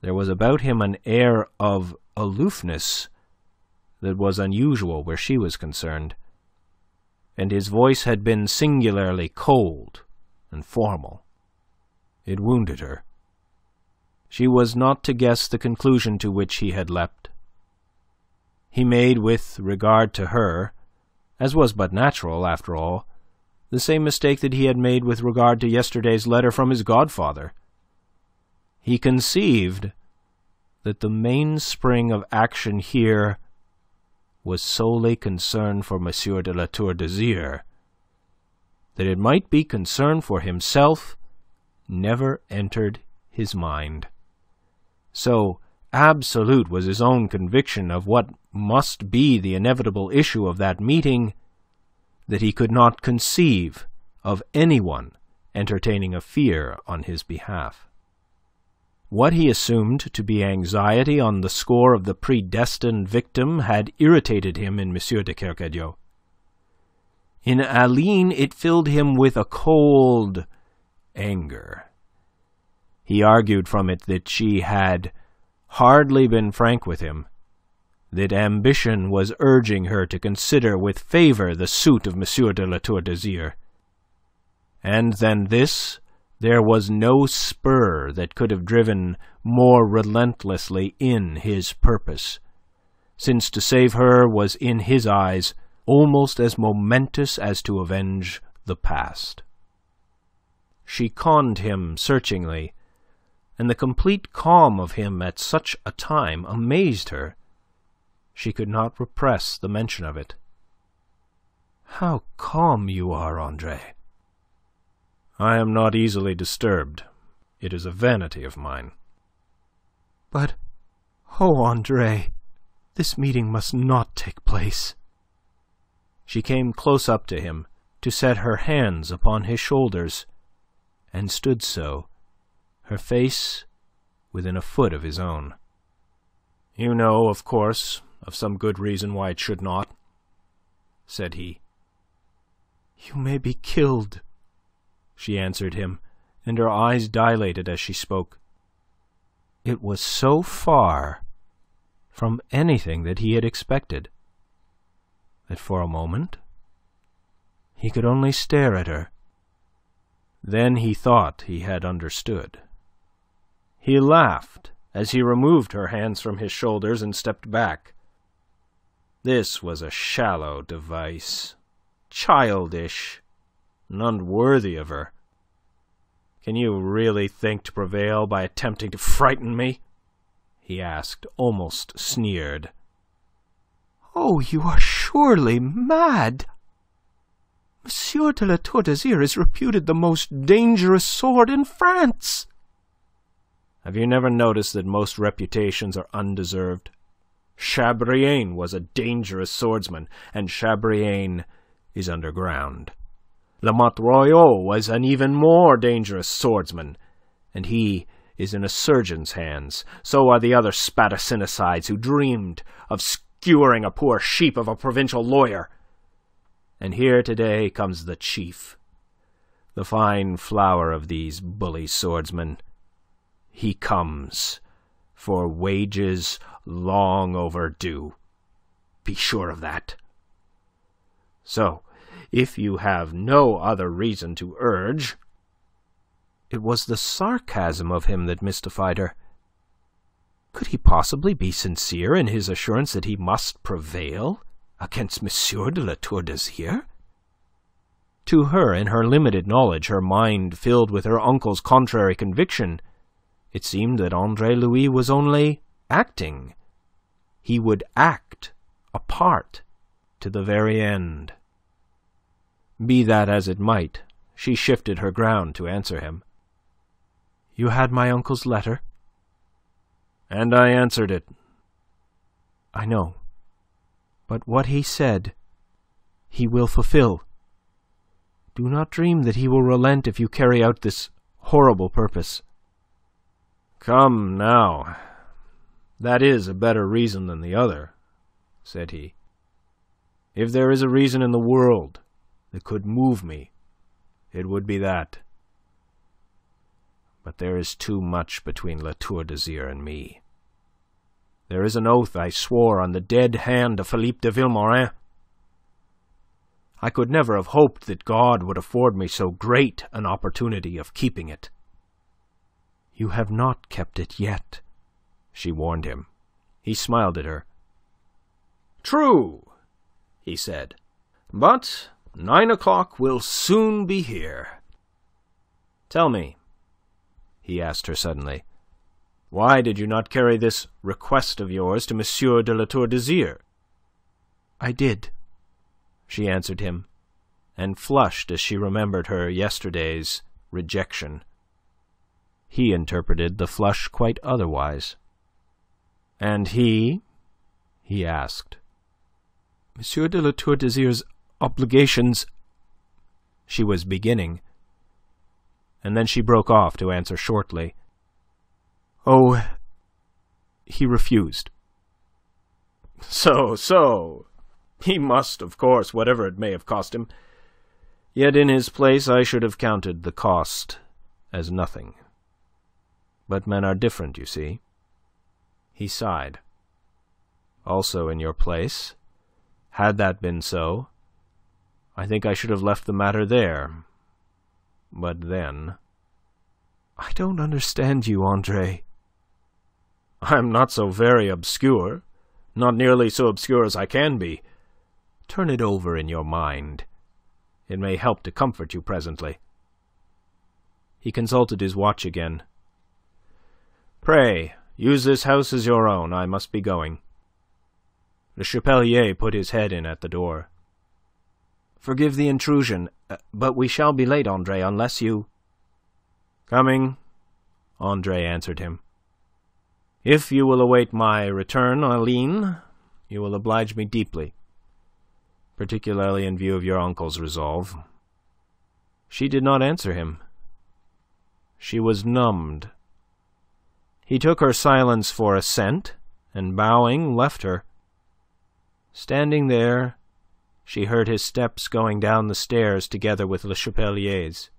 there was about him an air of aloofness that was unusual where she was concerned, and his voice had been singularly cold and formal. It wounded her. She was not to guess the conclusion to which he had leapt. He made, with regard to her, as was but natural after all, the same mistake that he had made with regard to yesterday's letter from his godfather. He conceived that the mainspring of action here was solely concern for Monsieur de La Tour d'Azyr. That it might be concern for himself never entered his mind. So absolute was his own conviction of what must be the inevitable issue of that meeting, that he could not conceive of anyone entertaining a fear on his behalf. What he assumed to be anxiety on the score of the predestined victim had irritated him in M. de Kercadiou. In Aline it filled him with a cold anger. He argued from it that she had hardly been frank with him, that ambition was urging her to consider with favour the suit of M. de La Tour d'Azyr. And than this, there was no spur that could have driven more relentlessly in his purpose, since to save her was in his eyes almost as momentous as to avenge the past. She conned him searchingly, and the complete calm of him at such a time amazed her. She could not repress the mention of it. "How calm you are, Andre." "I am not easily disturbed. It is a vanity of mine." "But, oh, Andre, this meeting must not take place." She came close up to him to set her hands upon his shoulders, and stood so, her face within a foot of his own. "You know, of course, of some good reason why it should not," said he. "You may be killed," she answered him, and her eyes dilated as she spoke. It was so far from anything that he had expected that for a moment he could only stare at her. Then he thought he had understood. He laughed as he removed her hands from his shoulders and stepped back. This was a shallow device, childish, and unworthy of her. "Can you really think to prevail by attempting to frighten me?" he asked, almost sneered. "Oh, you are surely mad! Monsieur de La Tour d'Azyr is reputed the most dangerous sword in France." "Have you never noticed that most reputations are undeserved? Chabrillane was a dangerous swordsman, and Chabrillane is underground. Lamotte Royal was an even more dangerous swordsman, and he is in a surgeon's hands. So are the other spadacinicides who dreamed of skewering a poor sheep of a provincial lawyer. And here today comes the chief, the fine flower of these bully swordsmen. He comes for wages long overdue. Be sure of that. So, if you have no other reason to urge..." It was the sarcasm of him that mystified her. Could he possibly be sincere in his assurance that he must prevail against Monsieur de La Tour d'Azyr? To her, in her limited knowledge, her mind filled with her uncle's contrary conviction, it seemed that Andre-Louis was only acting. He would act a part to the very end. Be that as it might, she shifted her ground to answer him. "You had my uncle's letter?" "And I answered it." "I know. But what he said, he will fulfill. Do not dream that he will relent if you carry out this horrible purpose." "Come, now, that is a better reason than the other," said he. "If there is a reason in the world that could move me, it would be that. But there is too much between La Tour d'Azyr and me. There is an oath I swore on the dead hand of Philippe de Vilmorin. I could never have hoped that God would afford me so great an opportunity of keeping it." "You have not kept it yet," she warned him. He smiled at her. "True," he said, "but 9 o'clock will soon be here." "Tell me," he asked her suddenly, "why did you not carry this request of yours to Monsieur de La Tour d'Azyr?" "I did," she answered him, and flushed as she remembered her yesterday's rejection. He interpreted the flush quite otherwise. "And he?" he asked. "Monsieur de La Tour d'Azyr's obligations..." she was beginning, and then she broke off to answer shortly. "Oh, he refused." So. He must, of course, whatever it may have cost him. Yet in his place I should have counted the cost as nothing. But men are different, you see." He sighed. "Also in your place, had that been so, I think I should have left the matter there. But then..." "I don't understand you, Andre." "I'm not so very obscure. Not nearly so obscure as I can be. Turn it over in your mind. It may help to comfort you presently." He consulted his watch again. "Pray, use this house as your own. I must be going." Le Chapelier put his head in at the door. "Forgive the intrusion, but we shall be late, Andre, unless you..." "Coming," Andre answered him. "If you will await my return, Aline, you will oblige me deeply, particularly in view of your uncle's resolve." She did not answer him. She was numbed. He took her silence for assent, and bowing, left her. Standing there, she heard his steps going down the stairs together with Le Chapelier's.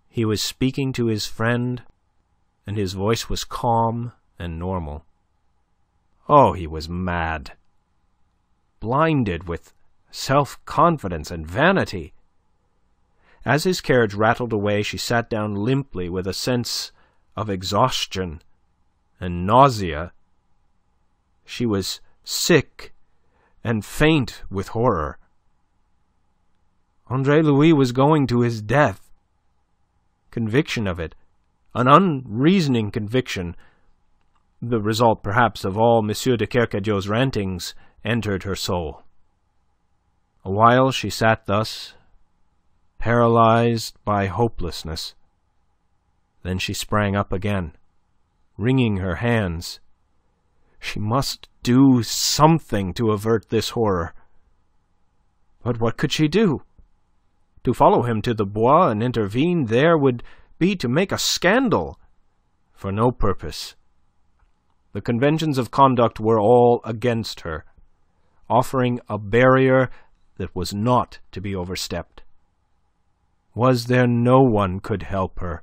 He was speaking to his friend, and his voice was calm and normal. Oh, he was mad, blinded with self-confidence and vanity. As his carriage rattled away, she sat down limply with a sense of exhaustion and nausea. She was sick and faint with horror. Andre-Louis was going to his death. Conviction of it, an unreasoning conviction, the result perhaps of all M. de Kercadiou's rantings, entered her soul. A while she sat thus, paralyzed by hopelessness. Then she sprang up again, wringing her hands. She must do something to avert this horror. But what could she do? To follow him to the Bois and intervene there would be to make a scandal, for no purpose. The conventions of conduct were all against her, offering a barrier that was not to be overstepped. Was there no one could help her?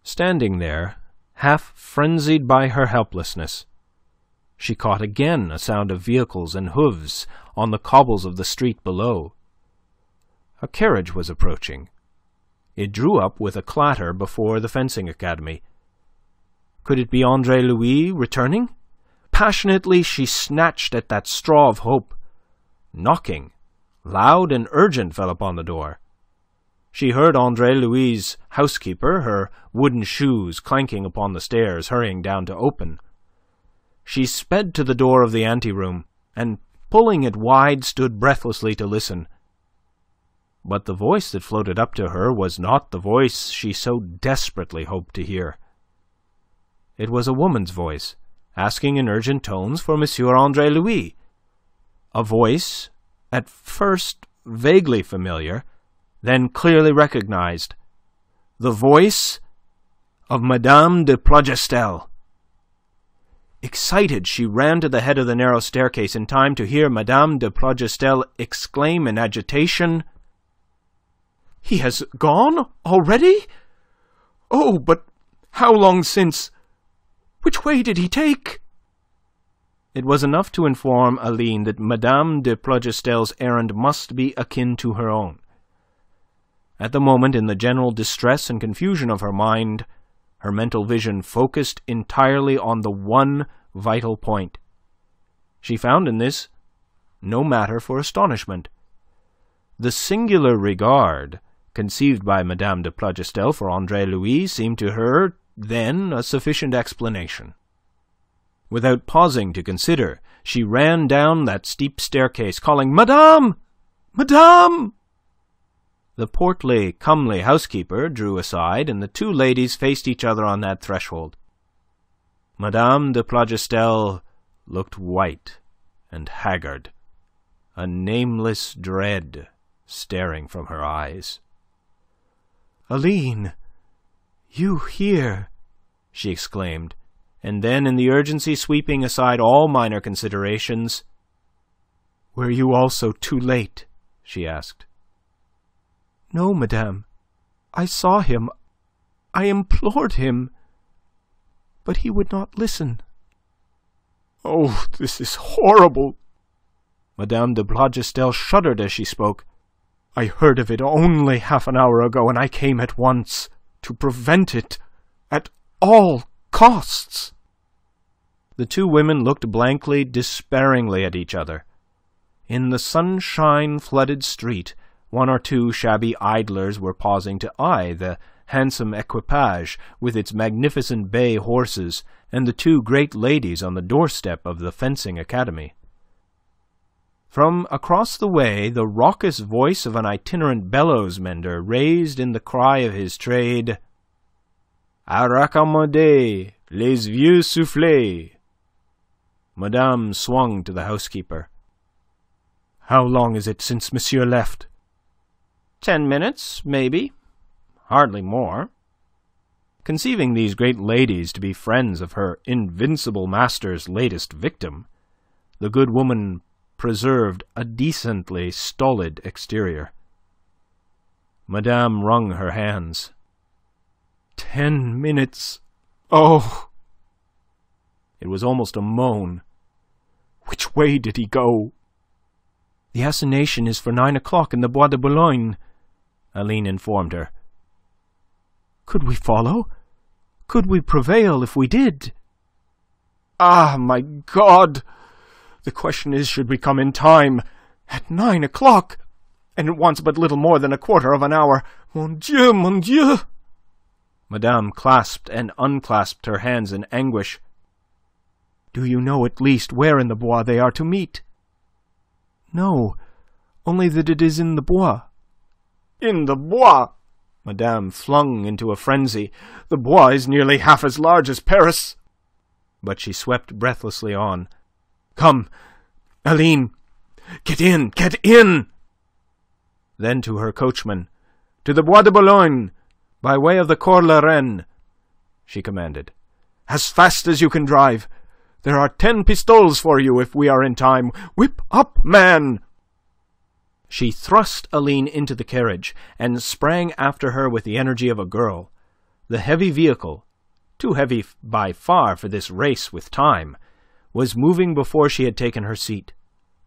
Standing there, half frenzied by her helplessness, she caught again a sound of vehicles and hoofs on the cobbles of the street below. A carriage was approaching. It drew up with a clatter before the fencing academy. Could it be Andre-Louis returning? Passionately she snatched at that straw of hope. Knocking, loud and urgent, fell upon the door. She heard Andre-Louis's housekeeper, her wooden shoes clanking upon the stairs, hurrying down to open. She sped to the door of the anteroom, and pulling it wide, stood breathlessly to listen. But the voice that floated up to her was not the voice she so desperately hoped to hear. It was a woman's voice, asking in urgent tones for Monsieur Andre-Louis. A voice, at first vaguely familiar, then clearly recognized. The voice of Madame de Plougastel. Excited, she ran to the head of the narrow staircase in time to hear Madame de Plougastel exclaim in agitation, "He has gone already? Oh, but how long since? Which way did he take?" It was enough to inform Aline that Madame de Plougastel's errand must be akin to her own. At the moment, in the general distress and confusion of her mind, her mental vision focused entirely on the one vital point. She found in this no matter for astonishment. The singular regard conceived by Madame de Plougastel for Andre-Louis seemed to her then a sufficient explanation. Without pausing to consider, she ran down that steep staircase, calling, "Madame! Madame!" The portly, comely housekeeper drew aside, and the two ladies faced each other on that threshold. Madame de Plougastel looked white and haggard, a nameless dread staring from her eyes. "Aline, you here!" she exclaimed, and then, in the urgency sweeping aside all minor considerations, "Were you also too late?" she asked. "No, madame. I saw him. I implored him. But he would not listen." "Oh, this is horrible!" Madame de Plougastel shuddered as she spoke. "I heard of it only half an hour ago, and I came at once to prevent it at all costs." The two women looked blankly, despairingly at each other. In the sunshine-flooded street, one or two shabby idlers were pausing to eye the handsome equipage with its magnificent bay horses and the two great ladies on the doorstep of the fencing academy. From across the way, the raucous voice of an itinerant bellows-mender raised in the cry of his trade, "À raccommoder les vieux soufflets." Madame swung to the housekeeper. "How long is it since Monsieur left?" 10 minutes, maybe. Hardly more." Conceiving these great ladies to be friends of her invincible master's latest victim, the good woman preserved a decently stolid exterior. Madame wrung her hands. 10 minutes. Oh!" It was almost a moan. "Which way did he go?" "The assignation is for 9 o'clock in the Bois de Boulogne," Aline informed her. "Could we follow? Could we prevail if we did?" "Ah, my God! The question is, should we come in time? At 9 o'clock! And it wants but little more than a quarter of an hour. Mon Dieu, mon Dieu!" Madame clasped and unclasped her hands in anguish. "Do you know at least where in the Bois they are to meet?" "No, only that it is in the Bois." "In the Bois!" Madame flung into a frenzy. "The Bois is nearly half as large as Paris." But she swept breathlessly on. "Come, Aline, get in, get in!" Then to her coachman, "To the Bois de Boulogne, by way of the Cours la Reine," she commanded. "As fast as you can drive. There are 10 pistoles for you if we are in time. Whip up, man!" She thrust Aline into the carriage and sprang after her with the energy of a girl. The heavy vehicle, too heavy by far for this race with time, was moving before she had taken her seat.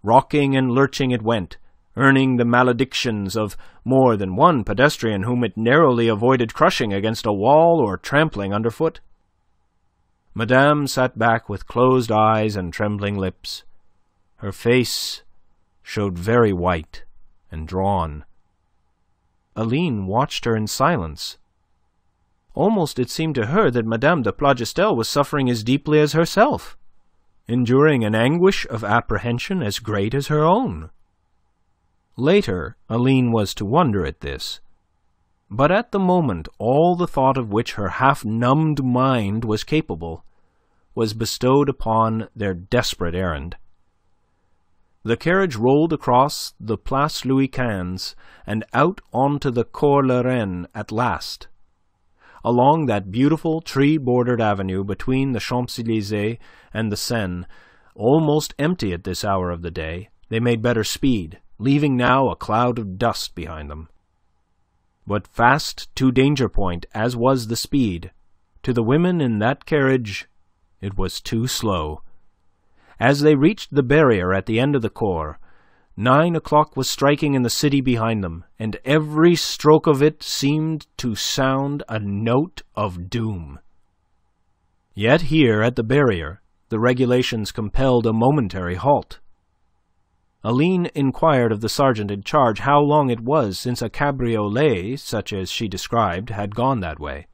Rocking and lurching it went, earning the maledictions of more than one pedestrian whom it narrowly avoided crushing against a wall or trampling underfoot. Madame sat back with closed eyes and trembling lips. Her face showed very white and drawn. Aline watched her in silence. Almost it seemed to her that Madame de Plougastel was suffering as deeply as herself, enduring an anguish of apprehension as great as her own. Later, Aline was to wonder at this, but at the moment all the thought of which her half-numbed mind was capable was bestowed upon their desperate errand. The carriage rolled across the Place Louis XV and out onto the Cours la Reine at last. Along that beautiful tree-bordered avenue between the Champs-Élysées and the Seine, almost empty at this hour of the day, they made better speed, leaving now a cloud of dust behind them. But fast to danger point as was the speed, to the women in that carriage it was too slow. As they reached the barrier at the end of the Cours, 9 o'clock was striking in the city behind them, and every stroke of it seemed to sound a note of doom. Yet here at the barrier the regulations compelled a momentary halt. Aline inquired of the sergeant in charge how long it was since a cabriolet, such as she described, had gone that way.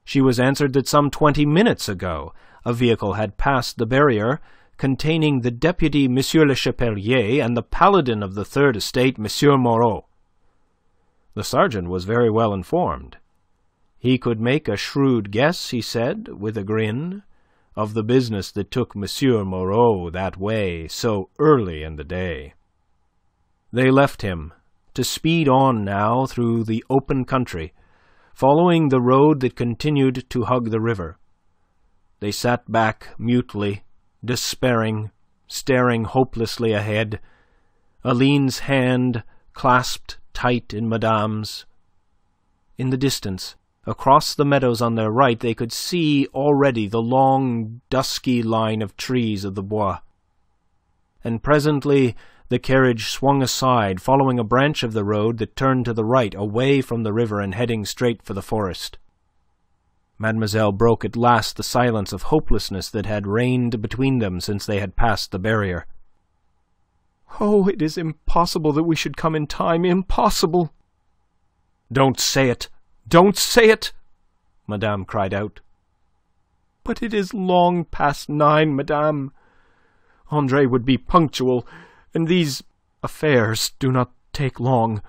She was answered that some 20 minutes ago a vehicle had passed the barrier containing the deputy Monsieur le Chapelier and the paladin of the Third Estate, Monsieur Moreau. The sergeant was very well informed. He could make a shrewd guess, he said, with a grin, of the business that took Monsieur Moreau that way so early in the day. They left him, to speed on now through the open country, following the road that continued to hug the river. They sat back mutely, despairing, staring hopelessly ahead, Aline's hand clasped tight in Madame's. In the distance, across the meadows on their right, they could see already the long, dusky line of trees of the Bois. And presently the carriage swung aside, following a branch of the road that turned to the right, away from the river and heading straight for the forest. Mademoiselle broke at last the silence of hopelessness that had reigned between them since they had passed the barrier. "Oh, it is impossible that we should come in time, impossible!" "Don't say it! Don't say it!" Madame cried out. "But it is long past 9, Madame. Andre would be punctual, and these affairs do not take long.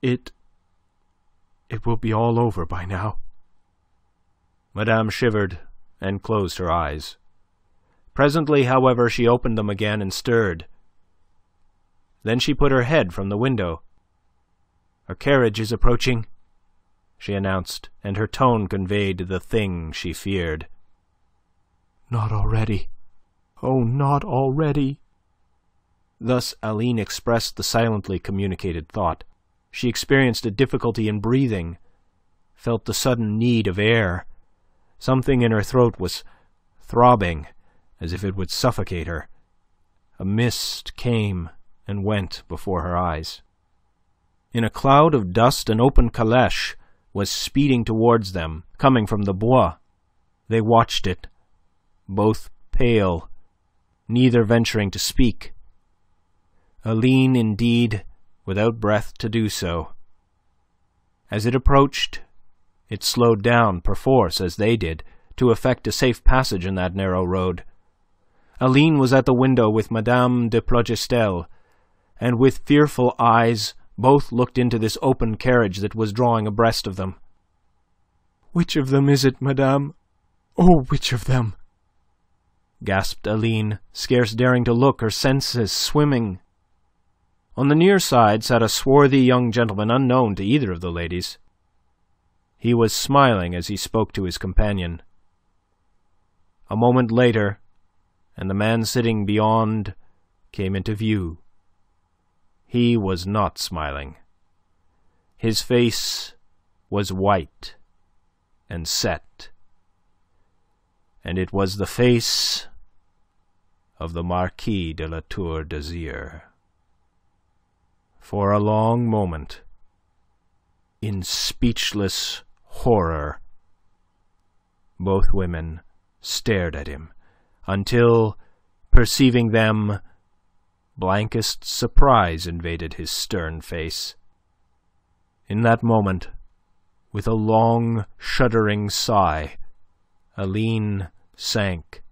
It will be all over by now." Madame shivered and closed her eyes. Presently, however, she opened them again and stirred. Then she put her head from the window. "Her carriage is approaching," she announced, and her tone conveyed the thing she feared. "Not already. Oh, not already." Thus Aline expressed the silently communicated thought. She experienced a difficulty in breathing, felt the sudden need of air. Something in her throat was throbbing, as if it would suffocate her. A mist came and went before her eyes. In a cloud of dust an open calèche was speeding towards them, coming from the Bois. They watched it, both pale, neither venturing to speak. Aline, indeed, without breath to do so. As it approached, it slowed down, perforce, as they did, to effect a safe passage in that narrow road. Aline was at the window with Madame de Plougastel, and with fearful eyes both looked into this open carriage that was drawing abreast of them. "Which of them is it, Madame? Oh, which of them?" gasped Aline, scarce daring to look, her senses swimming. On the near side sat a swarthy young gentleman unknown to either of the ladies. He was smiling as he spoke to his companion. A moment later, and the man sitting beyond came into view. He was not smiling. His face was white and set, and it was the face of the Marquis de la Tour d'Azyr. For a long moment, in speechless horror, both women stared at him, until, perceiving them, blankest surprise invaded his stern face. In that moment, with a long, shuddering sigh, Aline sank,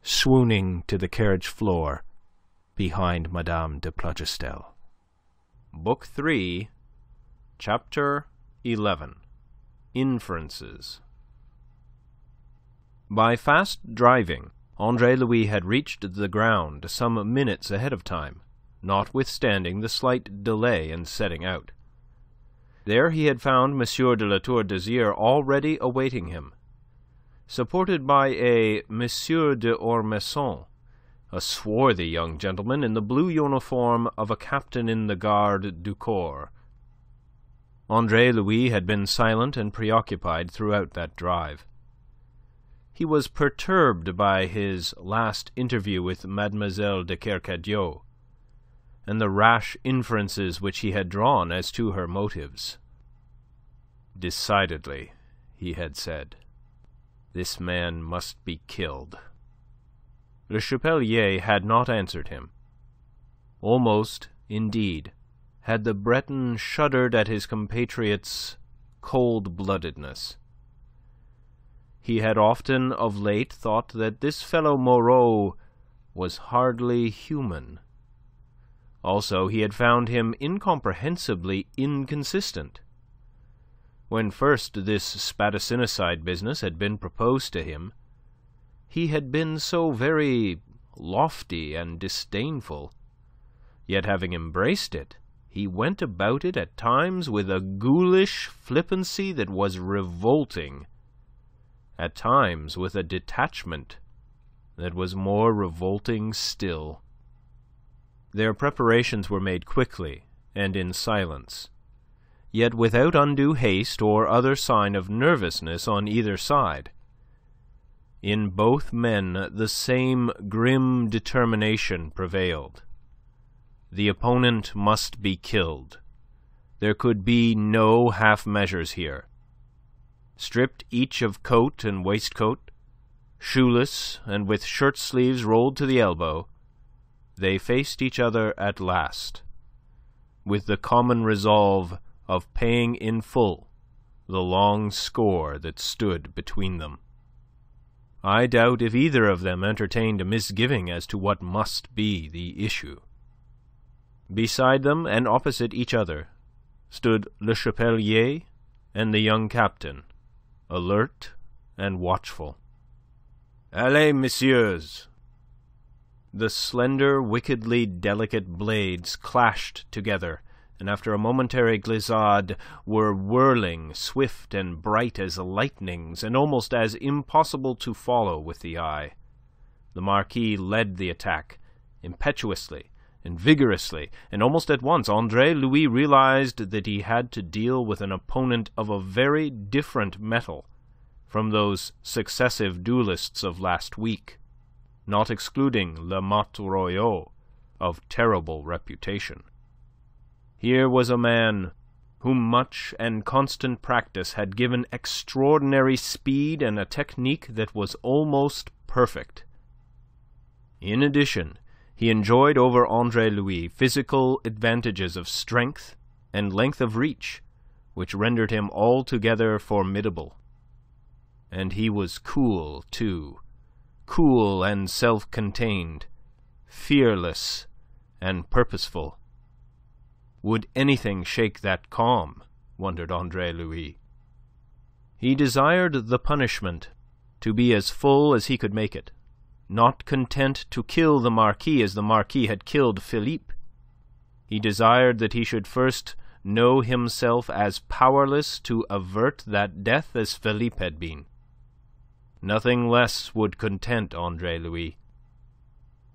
swooning to the carriage floor behind Madame de Plougastel. Book 3, Chapter 11. Inferences. By fast driving, Andre-Louis had reached the ground some minutes ahead of time, notwithstanding the slight delay in setting out. There he had found M. de La Tour d'Azyr already awaiting him, supported by a M. de Ormesson, a swarthy young gentleman in the blue uniform of a captain in the Garde du Corps. Andre-Louis had been silent and preoccupied throughout that drive. He was perturbed by his last interview with Mademoiselle de Kercadiou, and the rash inferences which he had drawn as to her motives. "Decidedly," he had said, "this man must be killed." Le Chapelier had not answered him. Almost, indeed, had the Breton shuddered at his compatriot's cold-bloodedness. He had often of late thought that this fellow Moreau was hardly human. Also, he had found him incomprehensibly inconsistent. When first this spadicinicide business had been proposed to him, he had been so very lofty and disdainful. Yet having embraced it, he went about it at times with a ghoulish flippancy that was revolting, at times with a detachment that was more revolting still. Their preparations were made quickly and in silence, yet without undue haste or other sign of nervousness on either side. In both men the same grim determination prevailed. The opponent must be killed. There could be no half measures here. Stripped each of coat and waistcoat, shoeless and with shirt sleeves rolled to the elbow, they faced each other at last, with the common resolve of paying in full the long score that stood between them. I doubt if either of them entertained a misgiving as to what must be the issue. Beside them and opposite each other stood Le Chapelier and the young captain, alert and watchful. "Allez, messieurs!" The slender, wickedly delicate blades clashed together, and after a momentary glissade were whirling, swift and bright as lightnings, and almost as impossible to follow with the eye. The Marquis led the attack, impetuously and vigorously, and almost at once Andre-Louis realized that he had to deal with an opponent of a very different metal from those successive duelists of last week, not excluding Le Mat Royaux, of terrible reputation. Here was a man whom much and constant practice had given extraordinary speed and a technique that was almost perfect. In addition, he enjoyed over Andre-Louis physical advantages of strength and length of reach, which rendered him altogether formidable. And he was cool, too, cool and self-contained, fearless and purposeful. Would anything shake that calm? Wondered Andre-Louis. He desired the punishment to be as full as he could make it, not content to kill the Marquis as the Marquis had killed Philippe. He desired that he should first know himself as powerless to avert that death as Philippe had been. Nothing less would content Andre-Louis.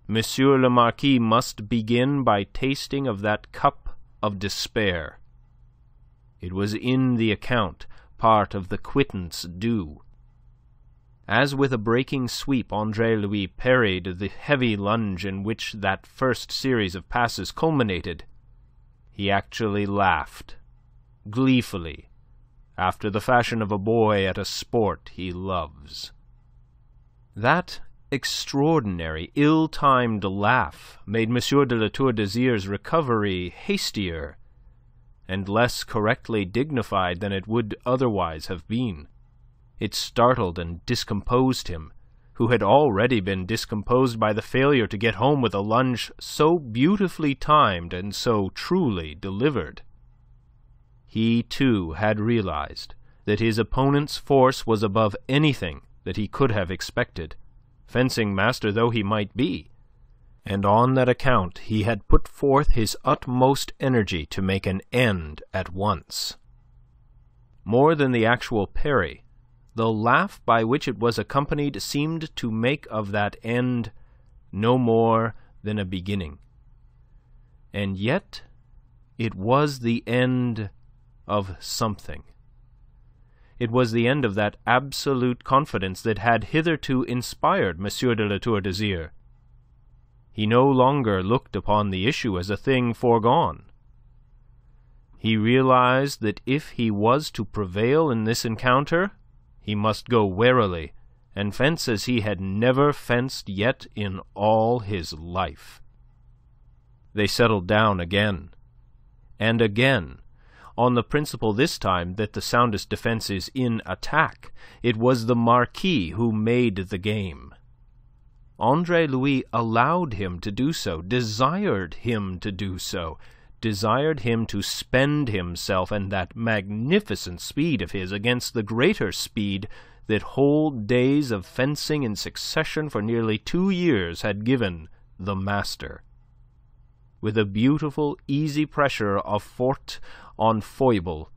Monsieur le Marquis must begin by tasting of that cup of despair. It was in the account, part of the quittance due. As with a breaking sweep, Andre-Louis parried the heavy lunge in which that first series of passes culminated. He actually laughed, gleefully, after the fashion of a boy at a sport he loves. That extraordinary, ill-timed laugh made M. de La Tour d'Azyr's recovery hastier and less correctly dignified than it would otherwise have been. It startled and discomposed him, who had already been discomposed by the failure to get home with a lunge so beautifully timed and so truly delivered. He, too, had realized that his opponent's force was above anything that he could have expected, fencing master though he might be, and on that account he had put forth his utmost energy to make an end at once. More than the actual parry, the laugh by which it was accompanied seemed to make of that end no more than a beginning. And yet it was the end of something. It was the end of that absolute confidence that had hitherto inspired M. de La Tour d'Azyr. He no longer looked upon the issue as a thing foregone. He realized that if he was to prevail in this encounter, he must go warily and fence as he had never fenced yet in all his life. They settled down again, and again, on the principle this time that the soundest defense is in attack. It was the Marquis who made the game. Andre-Louis allowed him to do so, desired him to do so, desired him to spend himself and that magnificent speed of his against the greater speed that whole days of fencing in succession for nearly 2 years had given the master. With a beautiful, easy pressure of forte on foible,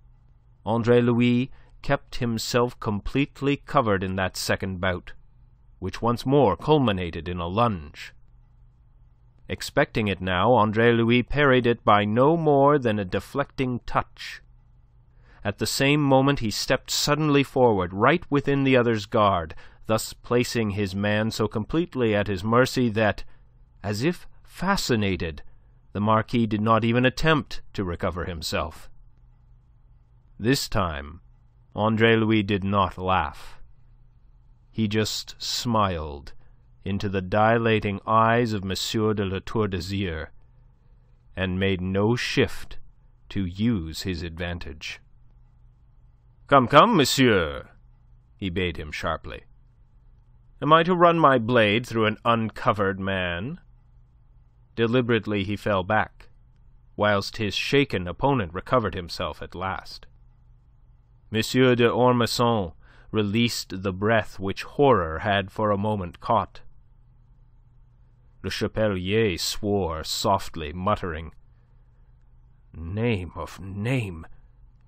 Andre-Louis kept himself completely covered in that second bout, which once more culminated in a lunge. Expecting it now, Andre-Louis parried it by no more than a deflecting touch. At the same moment he stepped suddenly forward, right within the other's guard, thus placing his man so completely at his mercy that, as if fascinated, the Marquis did not even attempt to recover himself. This time, Andre-Louis did not laugh. He just smiled into the dilating eyes of M. de La Tour d'Azyr, and made no shift to use his advantage. "Come, come, monsieur," he bade him sharply. "Am I to run my blade through an uncovered man?" Deliberately he fell back, whilst his shaken opponent recovered himself at last. M. de Ormesson released the breath which horror had for a moment caught. Le Chapelier swore softly, muttering, "Name of name!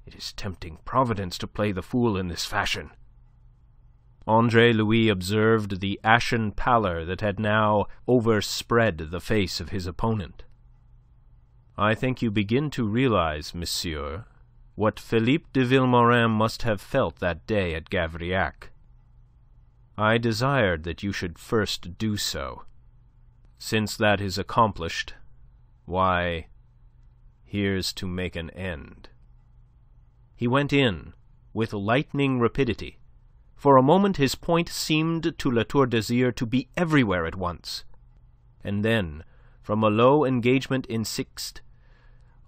It is tempting Providence to play the fool in this fashion." Andre-Louis observed the ashen pallor that had now overspread the face of his opponent. "I think you begin to realize, monsieur, what Philippe de Vilmorin must have felt that day at Gavrillac. I desired that you should first do so. Since that is accomplished, why, here's to make an end." He went in with lightning rapidity. For a moment his point seemed to La Tour d'Azyr to be everywhere at once. And then, from a low engagement in sixth,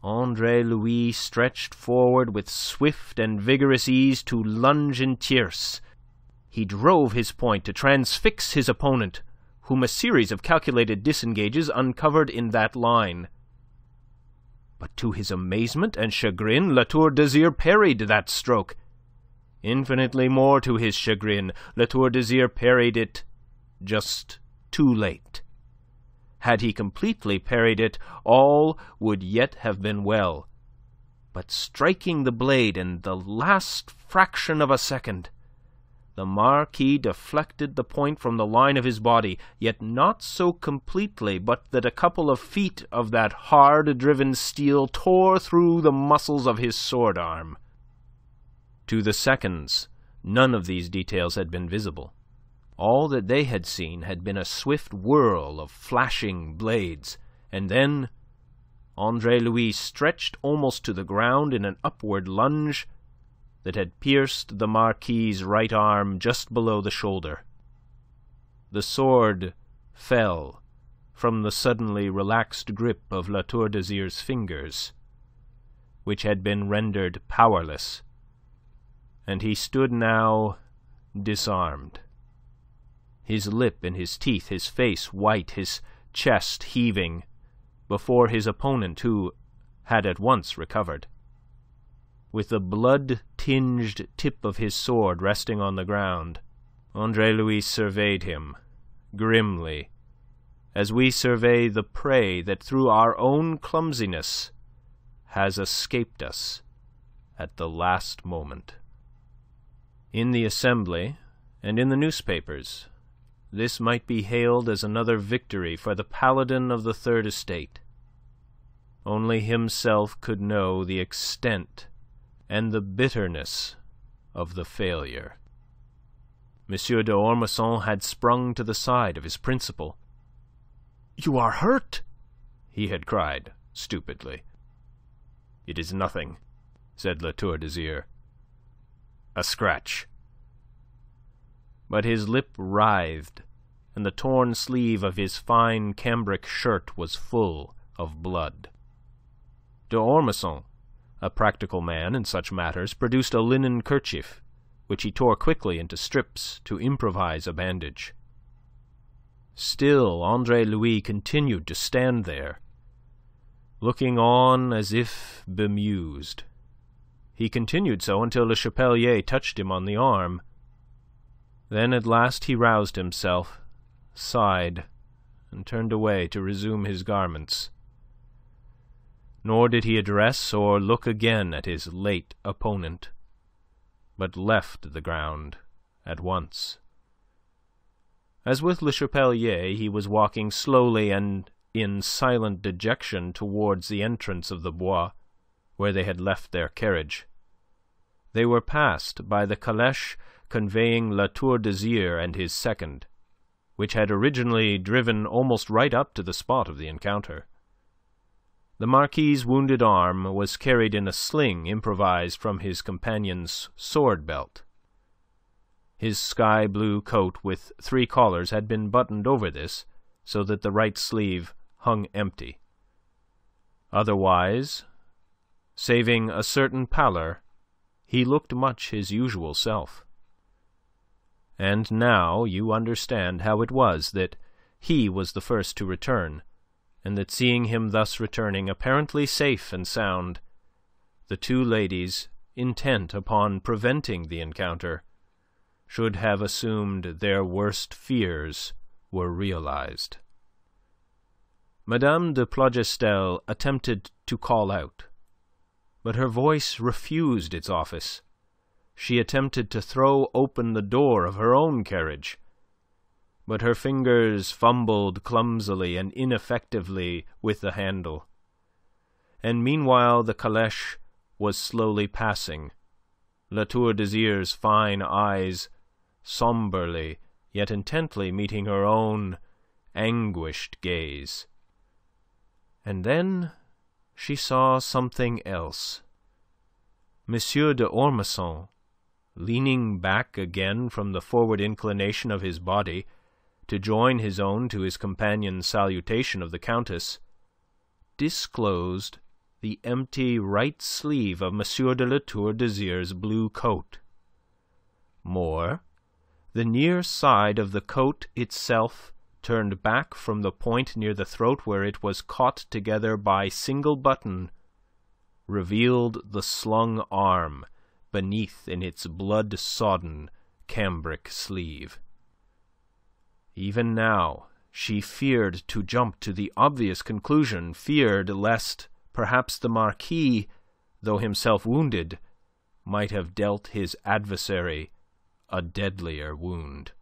Andre-Louis stretched forward with swift and vigorous ease to lunge in tierce. He drove his point to transfix his opponent, whom a series of calculated disengages uncovered in that line. But to his amazement and chagrin, La Tour d'Azyr parried that stroke. Infinitely more to his chagrin, La Tour d'Azyr parried it just too late. Had he completely parried it, all would yet have been well. But striking the blade in the last fraction of a second, the Marquis deflected the point from the line of his body, yet not so completely but that a couple of feet of that hard-driven steel tore through the muscles of his sword-arm. To the seconds, none of these details had been visible. All that they had seen had been a swift whirl of flashing blades, and then Andre-Louis stretched almost to the ground in an upward lunge that had pierced the Marquis's right arm just below the shoulder. The sword fell from the suddenly relaxed grip of La Tour d'Azyr's fingers, which had been rendered powerless, and he stood now disarmed, his lip in his teeth, his face white, his chest heaving, before his opponent, who had at once recovered. With the blood-tinged tip of his sword resting on the ground, Andre-Louis surveyed him, grimly, as we survey the prey that through our own clumsiness has escaped us at the last moment. In the Assembly and in the newspapers, this might be hailed as another victory for the paladin of the Third Estate. Only himself could know the extent and the bitterness of the failure. M. d'Ormesson had sprung to the side of his principal. "You are hurt!" he had cried stupidly. "It is nothing," said La Tour d'Azyr. "A scratch." But his lip writhed, and the torn sleeve of his fine cambric shirt was full of blood. D'Ormesson, a practical man in such matters, produced a linen kerchief, which he tore quickly into strips to improvise a bandage. Still Andre-Louis continued to stand there, looking on as if bemused. He continued so until Le Chapelier touched him on the arm. Then at last he roused himself, sighed, and turned away to resume his garments. Nor did he address or look again at his late opponent, but left the ground at once. As with Le Chapelier, he was walking slowly and in silent dejection towards the entrance of the Bois, where they had left their carriage. They were passed by the calèche conveying La Tour d'Azyr and his second, which had originally driven almost right up to the spot of the encounter. The Marquis' wounded arm was carried in a sling improvised from his companion's sword-belt. His sky-blue coat with 3 collars had been buttoned over this, so that the right sleeve hung empty. Otherwise, saving a certain pallor, he looked much his usual self. And now you understand how it was that he was the first to return, and that seeing him thus returning, apparently safe and sound, the two ladies, intent upon preventing the encounter, should have assumed their worst fears were realized. Madame de Plougastel attempted to call out, but her voice refused its office. She attempted to throw open the door of her own carriage, but her fingers fumbled clumsily and ineffectively with the handle. And meanwhile the calèche was slowly passing, La Tour d'Azyr's fine eyes sombrely yet intently meeting her own anguished gaze. And then she saw something else. M. d'Ormesson, leaning back again from the forward inclination of his body to join his own to his companion's salutation of the Countess, disclosed the empty right sleeve of M. de La Tour d'Azyr's blue coat. More, the near side of the coat itself, turned back from the point near the throat where it was caught together by single button, revealed the slung arm beneath in its blood-sodden cambric sleeve. Even now she feared to jump to the obvious conclusion, feared lest perhaps the Marquis, though himself wounded, might have dealt his adversary a deadlier wound.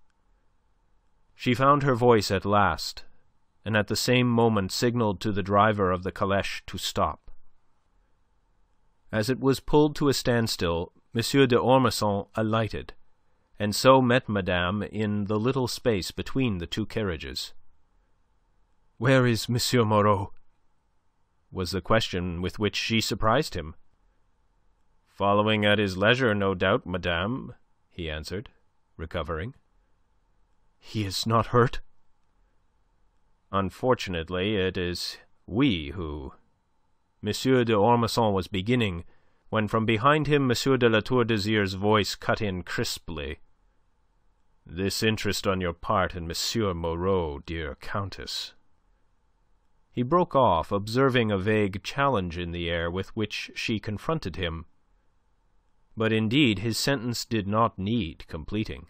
She found her voice at last, and at the same moment signalled to the driver of the calèche to stop. As it was pulled to a standstill, M. d'Ormesson alighted, and so met Madame in the little space between the two carriages. "Where is M. Moreau?" was the question with which she surprised him. "Following at his leisure, no doubt, madame," he answered, recovering. "He is not hurt?" "Unfortunately, it is we who..." M. d'Ormesson was beginning, when from behind him M. de La Tour d'Azyr's voice cut in crisply. "This interest on your part in M. Moreau, dear Countess..." He broke off, observing a vague challenge in the air with which she confronted him. But indeed his sentence did not need completing.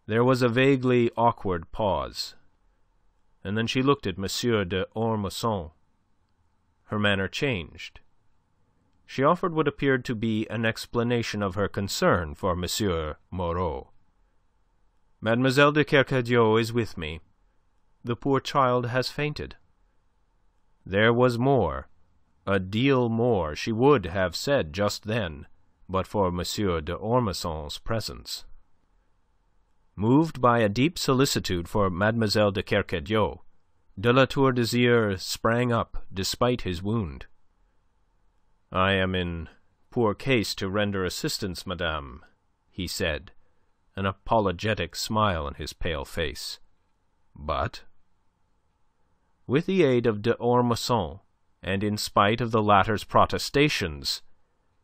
There was a vaguely awkward pause, and then she looked at M. d'Ormesson. Her manner changed. She offered what appeared to be an explanation of her concern for M. Moreau. "Mademoiselle de Kercadiou is with me. The poor child has fainted." There was more, a deal more, she would have said just then, but for M. d'Ormesson's presence. Moved by a deep solicitude for Mademoiselle de Kercadiou, de La Tour d'Azyr sprang up despite his wound. "I am in poor case to render assistance, madame," he said, an apologetic smile on his pale face. "But..." With the aid of d'Ormesson, and in spite of the latter's protestations,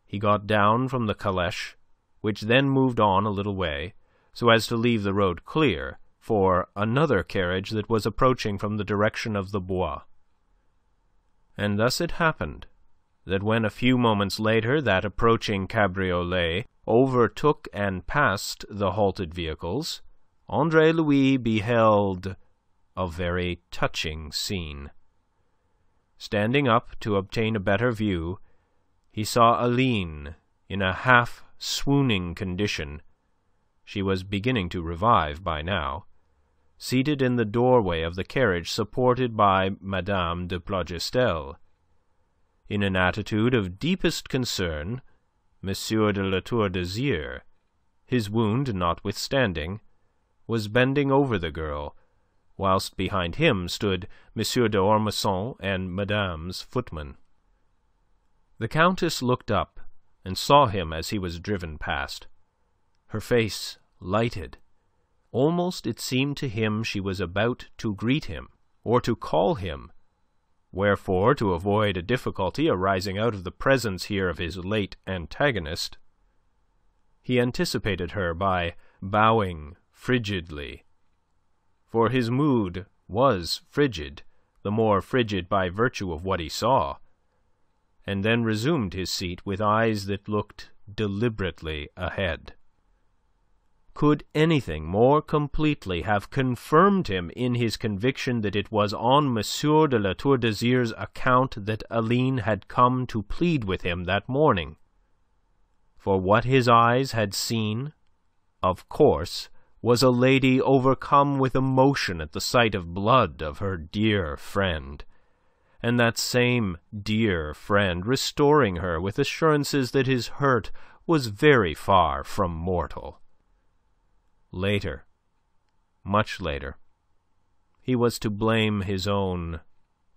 he got down from the calèche, which then moved on a little way, so as to leave the road clear for another carriage that was approaching from the direction of the Bois. And thus it happened that when a few moments later that approaching cabriolet overtook and passed the halted vehicles, Andre-Louis beheld a very touching scene. Standing up to obtain a better view, he saw Aline in a half-swooning condition. She was beginning to revive by now, seated in the doorway of the carriage supported by Madame de Plougastel. In an attitude of deepest concern, M. de La Tour d'Azyr, his wound notwithstanding, was bending over the girl, whilst behind him stood M. d'Ormesson and Madame's footman. The Countess looked up and saw him as he was driven past. Her face lighted. Almost it seemed to him she was about to greet him, or to call him, wherefore, to avoid a difficulty arising out of the presence here of his late antagonist, he anticipated her by bowing frigidly. For his mood was frigid, the more frigid by virtue of what he saw, and then resumed his seat with eyes that looked deliberately ahead. Could anything more completely have confirmed him in his conviction that it was on M. de La Tour d'Azyr's account that Aline had come to plead with him that morning? For what his eyes had seen, of course, was a lady overcome with emotion at the sight of blood of her dear friend, and that same dear friend restoring her with assurances that his hurt was very far from mortal. Later, much later, he was to blame his own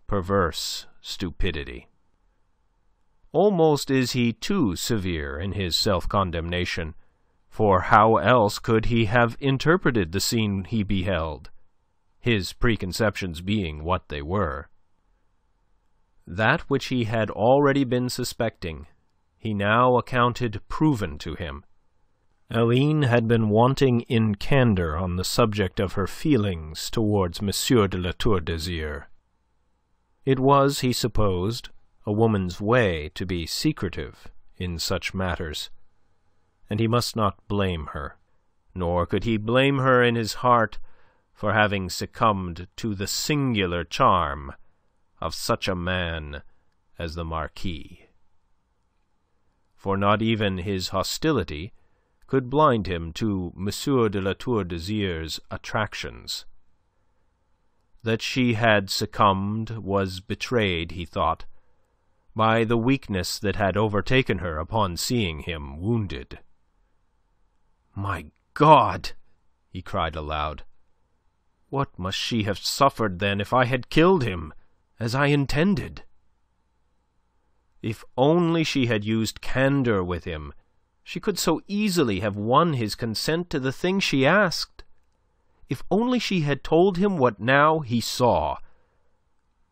perverse stupidity. Almost is he too severe in his self-condemnation, for how else could he have interpreted the scene he beheld, his preconceptions being what they were? That which he had already been suspecting, he now accounted proven to him. Aline had been wanting in candour on the subject of her feelings towards M. de La Tour d'Azyr. It was, he supposed, a woman's way to be secretive in such matters, and he must not blame her, nor could he blame her in his heart for having succumbed to the singular charm of such a man as the Marquis. For not even his hostility could blind him to M. de La Tour d'Azyr's attractions. That she had succumbed was betrayed, he thought, by the weakness that had overtaken her upon seeing him wounded. "My God!" he cried aloud. "What must she have suffered, then, if I had killed him, as I intended? If only she had used candour with him, she could so easily have won his consent to the thing she asked. If only she had told him what now he saw,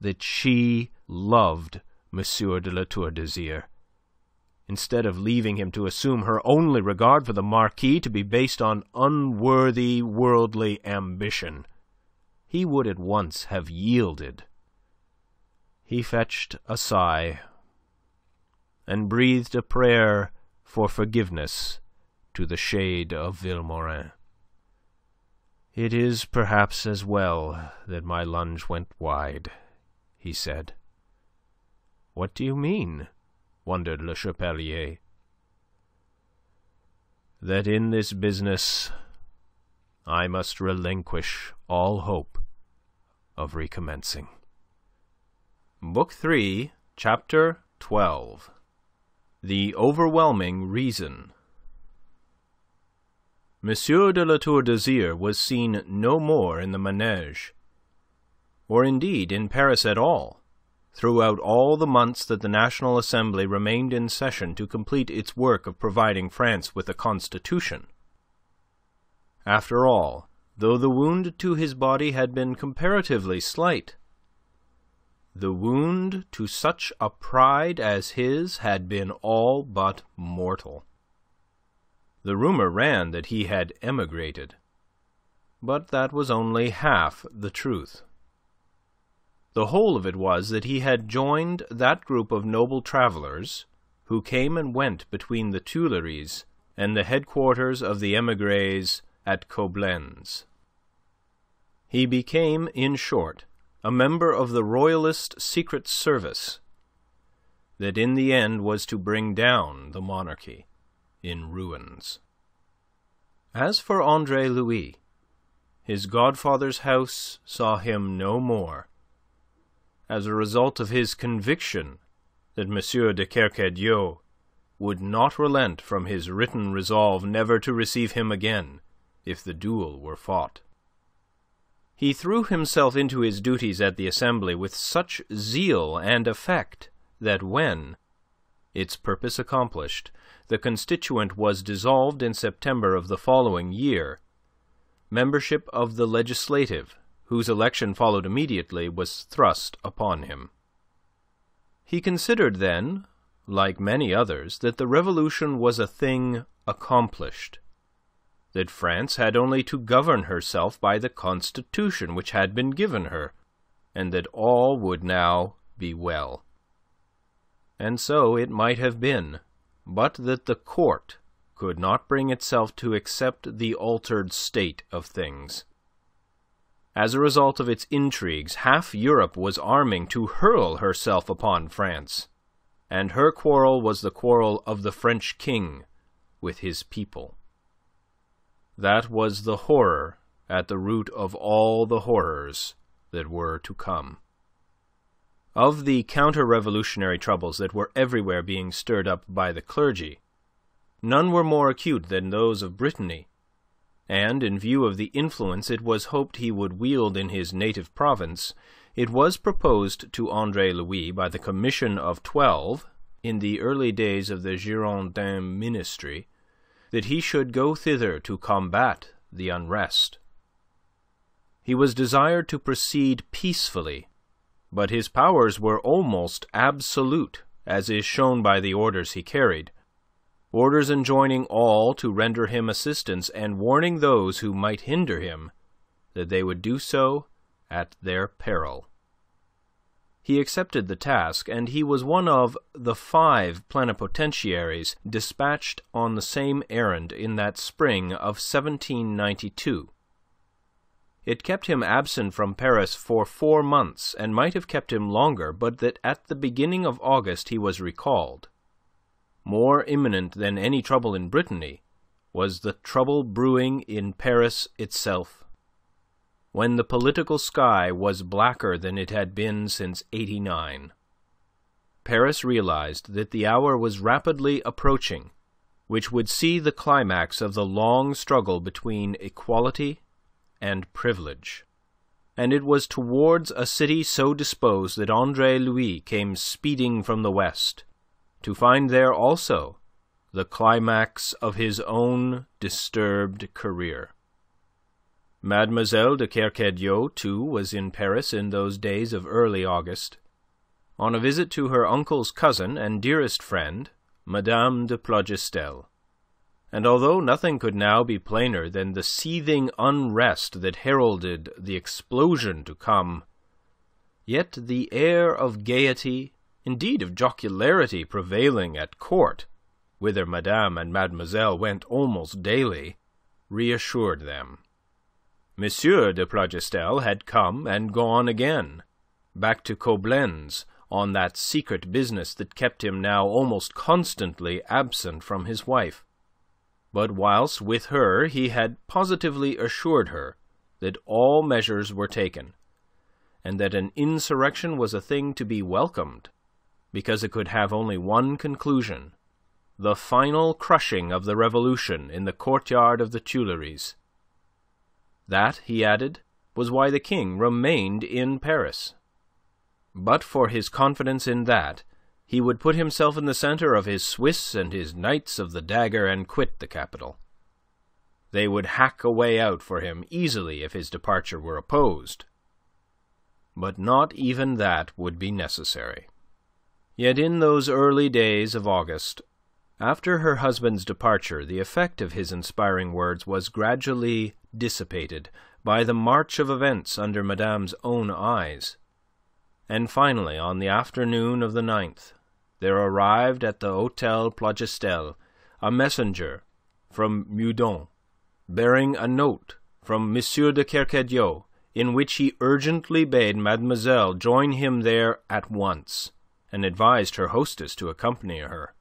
that she loved M. de La Tour d'Azyr, instead of leaving him to assume her only regard for the Marquis to be based on unworthy worldly ambition, he would at once have yielded." He fetched a sigh, and breathed a prayer for forgiveness to the shade of Vilmorin. "It is perhaps as well that my lunge went wide," he said. "What do you mean?" wondered Le Chapelier. "That in this business I must relinquish all hope of recommencing." Book 3, Chapter 12. The Overwhelming Reason. Monsieur de La Tour d'Azyr was seen no more in the manège, or indeed in Paris at all, throughout all the months that the National Assembly remained in session to complete its work of providing France with a constitution. After all, though the wound to his body had been comparatively slight, the wound to such a pride as his had been all but mortal. The rumor ran that he had emigrated, but that was only half the truth. The whole of it was that he had joined that group of noble travellers who came and went between the Tuileries and the headquarters of the émigrés at Coblentz. He became, in short, a member of the Royalist Secret Service that in the end was to bring down the monarchy in ruins. As for Andre-Louis, his godfather's house saw him no more, as a result of his conviction that M. de Kercadiou would not relent from his written resolve never to receive him again if the duel were fought. He threw himself into his duties at the Assembly with such zeal and effect that when, its purpose accomplished, the Constituent was dissolved in September of the following year, membership of the Legislative, whose election followed immediately, was thrust upon him. He considered then, like many others, that the Revolution was a thing accomplished, that France had only to govern herself by the Constitution which had been given her, and that all would now be well. And so it might have been, but that the court could not bring itself to accept the altered state of things. As a result of its intrigues, half Europe was arming to hurl herself upon France, and her quarrel was the quarrel of the French king with his people. That was the horror at the root of all the horrors that were to come. Of the counter-revolutionary troubles that were everywhere being stirred up by the clergy, none were more acute than those of Brittany, and in view of the influence it was hoped he would wield in his native province, it was proposed to Andre-Louis by the Commission of 12, in the early days of the Girondin ministry, that he should go thither to combat the unrest. He was desired to proceed peacefully, but his powers were almost absolute, as is shown by the orders he carried, orders enjoining all to render him assistance and warning those who might hinder him that they would do so at their peril. He accepted the task, and he was one of the 5 plenipotentiaries dispatched on the same errand in that spring of 1792. It kept him absent from Paris for 4 months, and might have kept him longer, but that at the beginning of August he was recalled. More imminent than any trouble in Brittany was the trouble brewing in Paris itself, when the political sky was blacker than it had been since '89. Paris realized that the hour was rapidly approaching, which would see the climax of the long struggle between equality and privilege, and it was towards a city so disposed that Andre-Louis came speeding from the west, to find there also the climax of his own disturbed career. Mademoiselle de Kercadiou, too, was in Paris in those days of early August, on a visit to her uncle's cousin and dearest friend, Madame de Plogistel, and although nothing could now be plainer than the seething unrest that heralded the explosion to come, yet the air of gaiety, indeed of jocularity, prevailing at court, whither Madame and Mademoiselle went almost daily, reassured them. Monsieur de Plougastel had come and gone again, back to Coblentz, on that secret business that kept him now almost constantly absent from his wife. But whilst with her he had positively assured her that all measures were taken, and that an insurrection was a thing to be welcomed, because it could have only one conclusion: the final crushing of the revolution in the courtyard of the Tuileries. That, he added, was why the king remained in Paris. But for his confidence in that, he would put himself in the centre of his Swiss and his Knights of the Dagger and quit the capital. They would hack a way out for him easily if his departure were opposed. But not even that would be necessary. Yet in those early days of August, after her husband's departure, the effect of his inspiring words was gradually dissipated by the march of events under Madame's own eyes. And finally, on the afternoon of the 9th, there arrived at the Hôtel Plougastel a messenger from Meudon, bearing a note from M. de Kercadiou, in which he urgently bade Mademoiselle join him there at once, and advised her hostess to accompany her.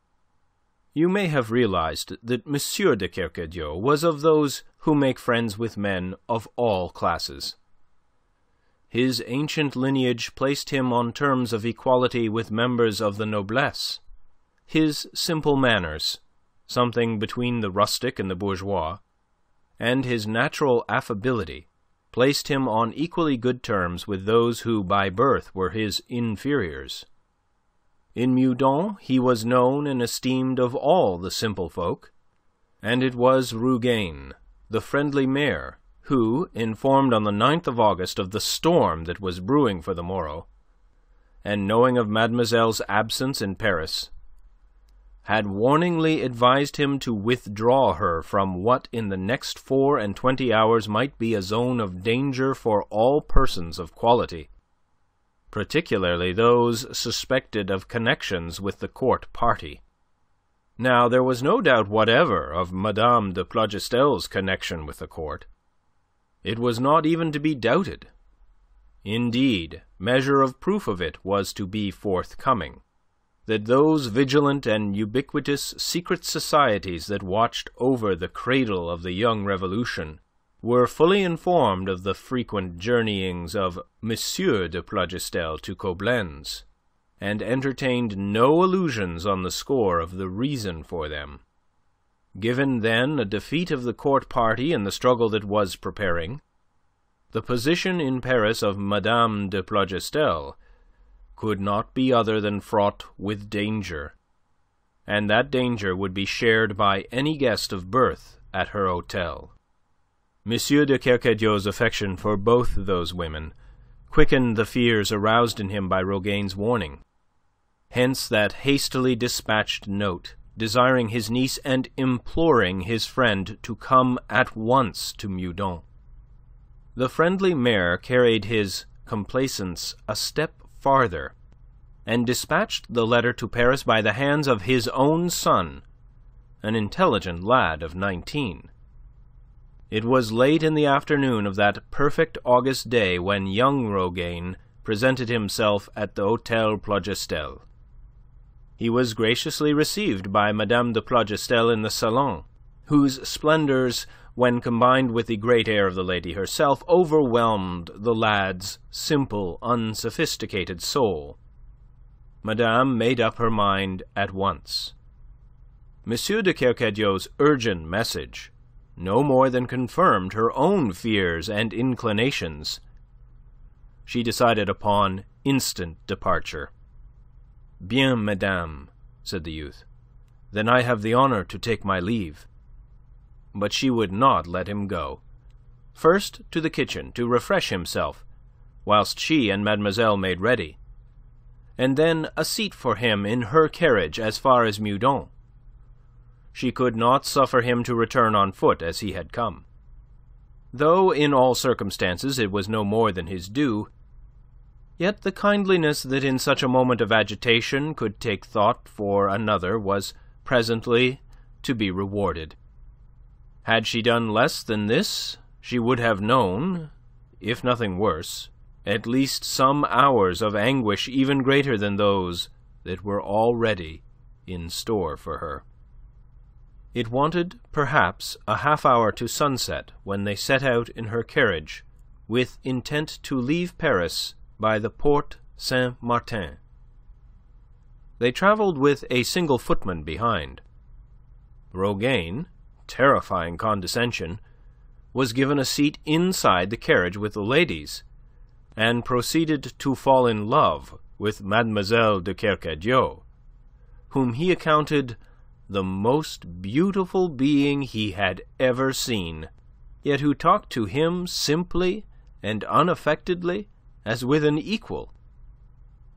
You may have realized that M. de Kercadiou was of those who make friends with men of all classes. His ancient lineage placed him on terms of equality with members of the noblesse. His simple manners, something between the rustic and the bourgeois, and his natural affability placed him on equally good terms with those who by birth were his inferiors. In Meudon he was known and esteemed of all the simple folk, and it was Rougane, the friendly mayor, who, informed on the 9th of August of the storm that was brewing for the morrow, and knowing of Mademoiselle's absence in Paris, had warningly advised him to withdraw her from what in the next 24 hours might be a zone of danger for all persons of quality, particularly those suspected of connections with the court party. Now, there was no doubt whatever of Madame de Plougastel's connection with the court. It was not even to be doubted. Indeed, measure of proof of it was to be forthcoming, that those vigilant and ubiquitous secret societies that watched over the cradle of the young revolution were fully informed of the frequent journeyings of M. de Plougastel to Coblentz, and entertained no illusions on the score of the reason for them. Given, then, a defeat of the court party in the struggle that was preparing, the position in Paris of Madame de Plougastel could not be other than fraught with danger, and that danger would be shared by any guest of birth at her hotel. M. de Kercadiou's affection for both those women quickened the fears aroused in him by Rougane's warning. Hence that hastily dispatched note, desiring his niece and imploring his friend to come at once to Meudon. The friendly mayor carried his complaisance a step farther, and dispatched the letter to Paris by the hands of his own son, an intelligent lad of 19. It was late in the afternoon of that perfect August day when young Rougane presented himself at the Hôtel Plougastel. He was graciously received by Madame de Plougastel in the salon, whose splendours, when combined with the great air of the lady herself, overwhelmed the lad's simple, unsophisticated soul. Madame made up her mind at once. M. de Kercadiou's urgent message no more than confirmed her own fears and inclinations. She decided upon instant departure. "Bien, madame," said the youth. "Then I have the honour to take my leave." But she would not let him go. First to the kitchen to refresh himself, whilst she and Mademoiselle made ready, and then a seat for him in her carriage as far as Meudon. She could not suffer him to return on foot as he had come. Though in all circumstances it was no more than his due, yet the kindliness that in such a moment of agitation could take thought for another was presently to be rewarded. Had she done less than this, she would have known, if nothing worse, at least some hours of anguish even greater than those that were already in store for her. It wanted, perhaps, a half-hour to sunset when they set out in her carriage, with intent to leave Paris by the Porte Saint-Martin. They travelled with a single footman behind. Rougane, terrifying condescension, was given a seat inside the carriage with the ladies, and proceeded to fall in love with Mademoiselle de Kercadiou, whom he accounted the most beautiful being he had ever seen, yet who talked to him simply and unaffectedly as with an equal.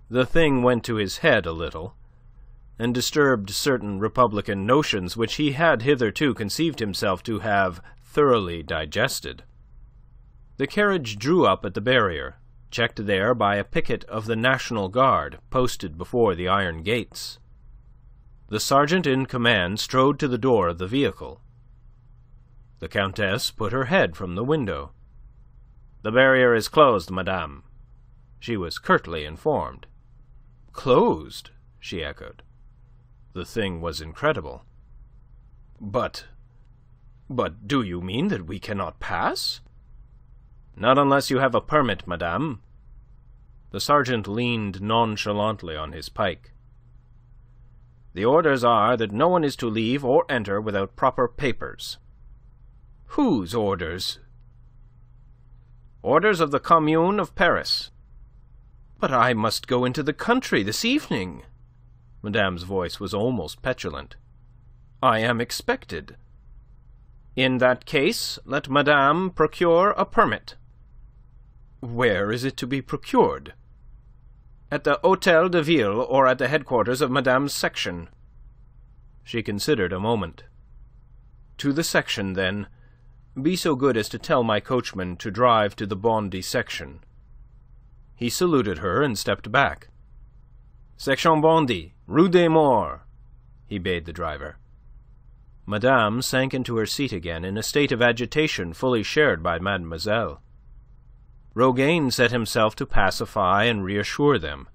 The thing went to his head a little, and disturbed certain republican notions which he had hitherto conceived himself to have thoroughly digested. The carriage drew up at the barrier, checked there by a picket of the National Guard posted before the iron gates. The sergeant in command strode to the door of the vehicle. The Countess put her head from the window. "The barrier is closed, madame," she was curtly informed. "Closed?" she echoed. The thing was incredible. But do you mean that we cannot pass?" "Not unless you have a permit, madame." The sergeant leaned nonchalantly on his pike. "The orders are that no one is to leave or enter without proper papers." "Whose orders?" "Orders of the Commune of Paris." "But I must go into the country this evening." Madame's voice was almost petulant. "I am expected." "In that case, let madame procure a permit." "Where is it to be procured?" "At the Hôtel de Ville or at the headquarters of Madame's section." She considered a moment. "To the section, then. Be so good as to tell my coachman to drive to the Bondy section." He saluted her and stepped back. "Section Bondy, Rue des Morts," he bade the driver. Madame sank into her seat again in a state of agitation fully shared by Mademoiselle. Rougane set himself to pacify and reassure them.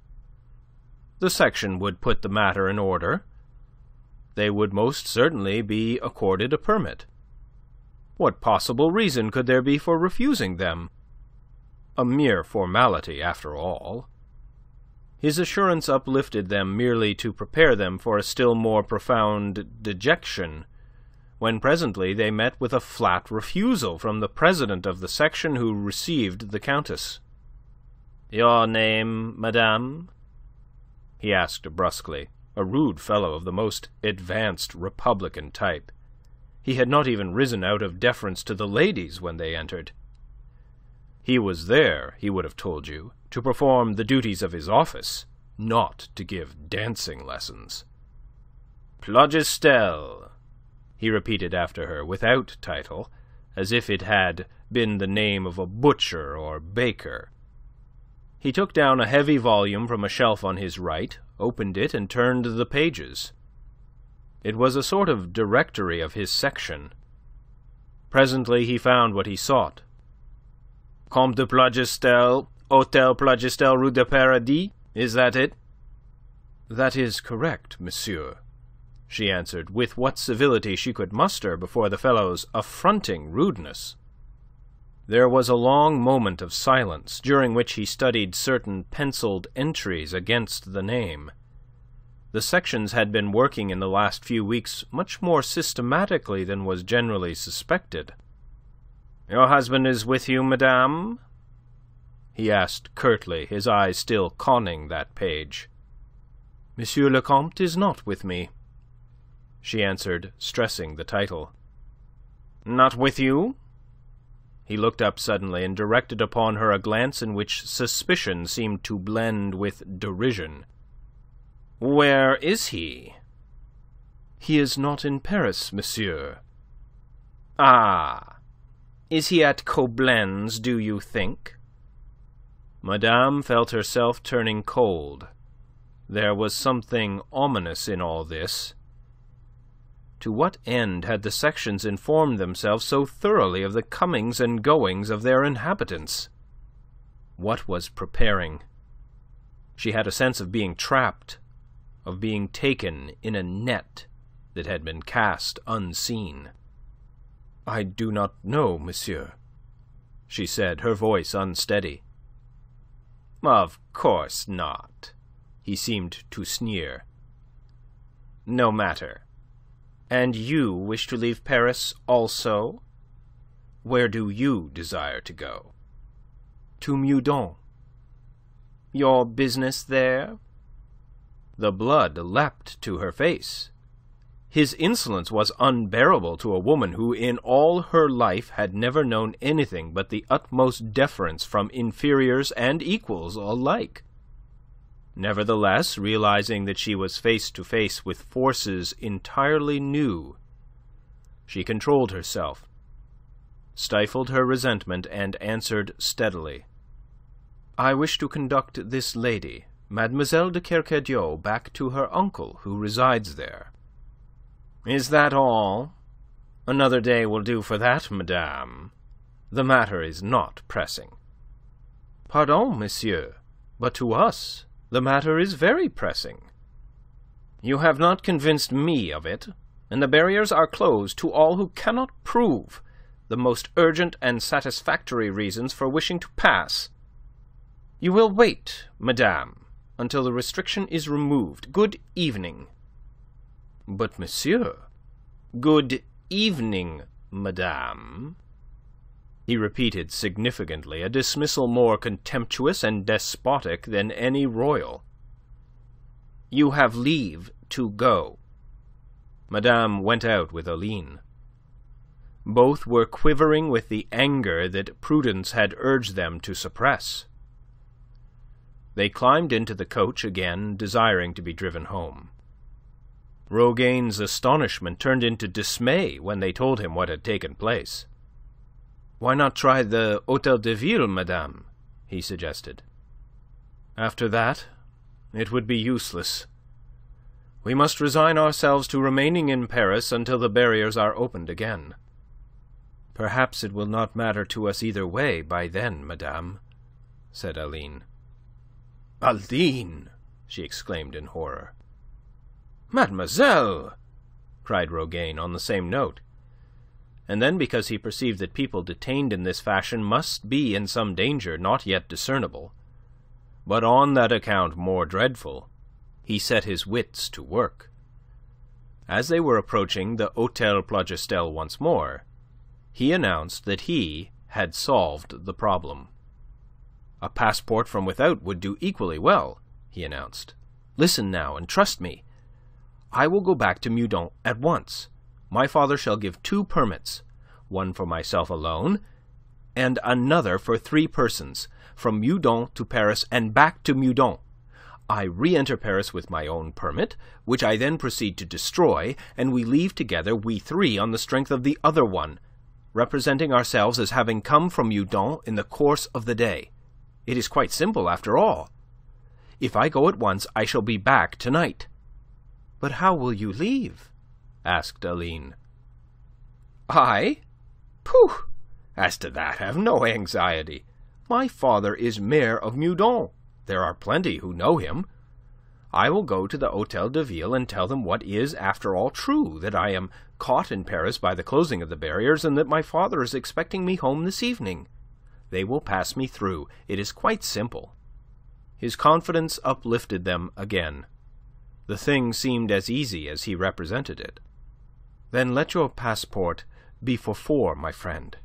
The section would put the matter in order. They would most certainly be accorded a permit. What possible reason could there be for refusing them? A mere formality, after all. His assurance uplifted them merely to prepare them for a still more profound dejection, when presently they met with a flat refusal from the president of the section who received the Countess. "Your name, madame?" he asked brusquely, a rude fellow of the most advanced republican type. He had not even risen out of deference to the ladies when they entered. He was there, he would have told you, to perform the duties of his office, not to give dancing lessons. "Plogistel," he repeated after her, without title, as if it had been the name of a butcher or baker. He took down a heavy volume from a shelf on his right, opened it, and turned the pages. It was a sort of directory of his section. Presently he found what he sought. "Comte de Plogistel, Hôtel Plogistel, Rue de Paradis, is that it?" "That is correct, monsieur," she answered, with what civility she could muster before the fellow's affronting rudeness. There was a long moment of silence, during which he studied certain pencilled entries against the name. The sections had been working in the last few weeks much more systematically than was generally suspected. "Your husband is with you, madame?" he asked curtly, his eyes still conning that page. "Monsieur le Comte is not with me," she answered, stressing the title. "Not with you?" He looked up suddenly and directed upon her a glance in which suspicion seemed to blend with derision. "Where is he?" "He is not in Paris, monsieur." "Ah! Is he at Coblenz, do you think?" Madame felt herself turning cold. There was something ominous in all this. To what end had the sections informed themselves so thoroughly of the comings and goings of their inhabitants? What was preparing? She had a sense of being trapped, of being taken in a net that had been cast unseen. "I do not know, monsieur," she said, her voice unsteady. "Of course not," he seemed to sneer. "No matter. And you wish to leave Paris also? Where do you desire to go?" "To Meudon." "Your business there?" The blood leapt to her face. His insolence was unbearable to a woman who in all her life had never known anything but the utmost deference from inferiors and equals alike. Nevertheless, realizing that she was face to face with forces entirely new, she controlled herself, stifled her resentment, and answered steadily. "I wish to conduct this lady, Mademoiselle de Kercadiou, back to her uncle, who resides there." "Is that all? Another day will do for that, madame. The matter is not pressing." "Pardon, monsieur, but to us the matter is very pressing." "You have not convinced me of it, and the barriers are closed to all who cannot prove the most urgent and satisfactory reasons for wishing to pass. You will wait, madame, until the restriction is removed. Good evening." "But, monsieur—" "Good evening, madame," he repeated significantly, a dismissal more contemptuous and despotic than any royal. "You have leave to go." Madame went out with Aline. Both were quivering with the anger that prudence had urged them to suppress. They climbed into the coach again, desiring to be driven home. Rougane's astonishment turned into dismay when they told him what had taken place. "Why not try the Hôtel de Ville, madame?" he suggested. "After that, it would be useless. We must resign ourselves to remaining in Paris until the barriers are opened again." "Perhaps it will not matter to us either way by then, madame," said Aline. "Aline!" she exclaimed in horror. "Mademoiselle!" cried Rougane on the same note. And then, because he perceived that people detained in this fashion must be in some danger not yet discernible, but on that account more dreadful, he set his wits to work. As they were approaching the Hôtel Plogistel once more, he announced that he had solved the problem. "A passport from without would do equally well," he announced. "Listen now, and trust me. I will go back to Meudon at once. My father shall give 2 permits, one for myself alone, and another for 3 persons, from Meudon to Paris and back to Meudon. I re-enter Paris with my own permit, which I then proceed to destroy, and we leave together, we 3, on the strength of the other one, representing ourselves as having come from Meudon in the course of the day. It is quite simple, after all. If I go at once, I shall be back tonight." "But how will you leave?" asked Aline. "I? Pooh! As to that, have no anxiety. My father is mayor of Meudon. There are plenty who know him. I will go to the Hôtel de Ville and tell them what is, after all, true, that I am caught in Paris by the closing of the barriers, and that my father is expecting me home this evening. They will pass me through. It is quite simple." His confidence uplifted them again. The thing seemed as easy as he represented it. "Then let your passport be for 4, my friend,"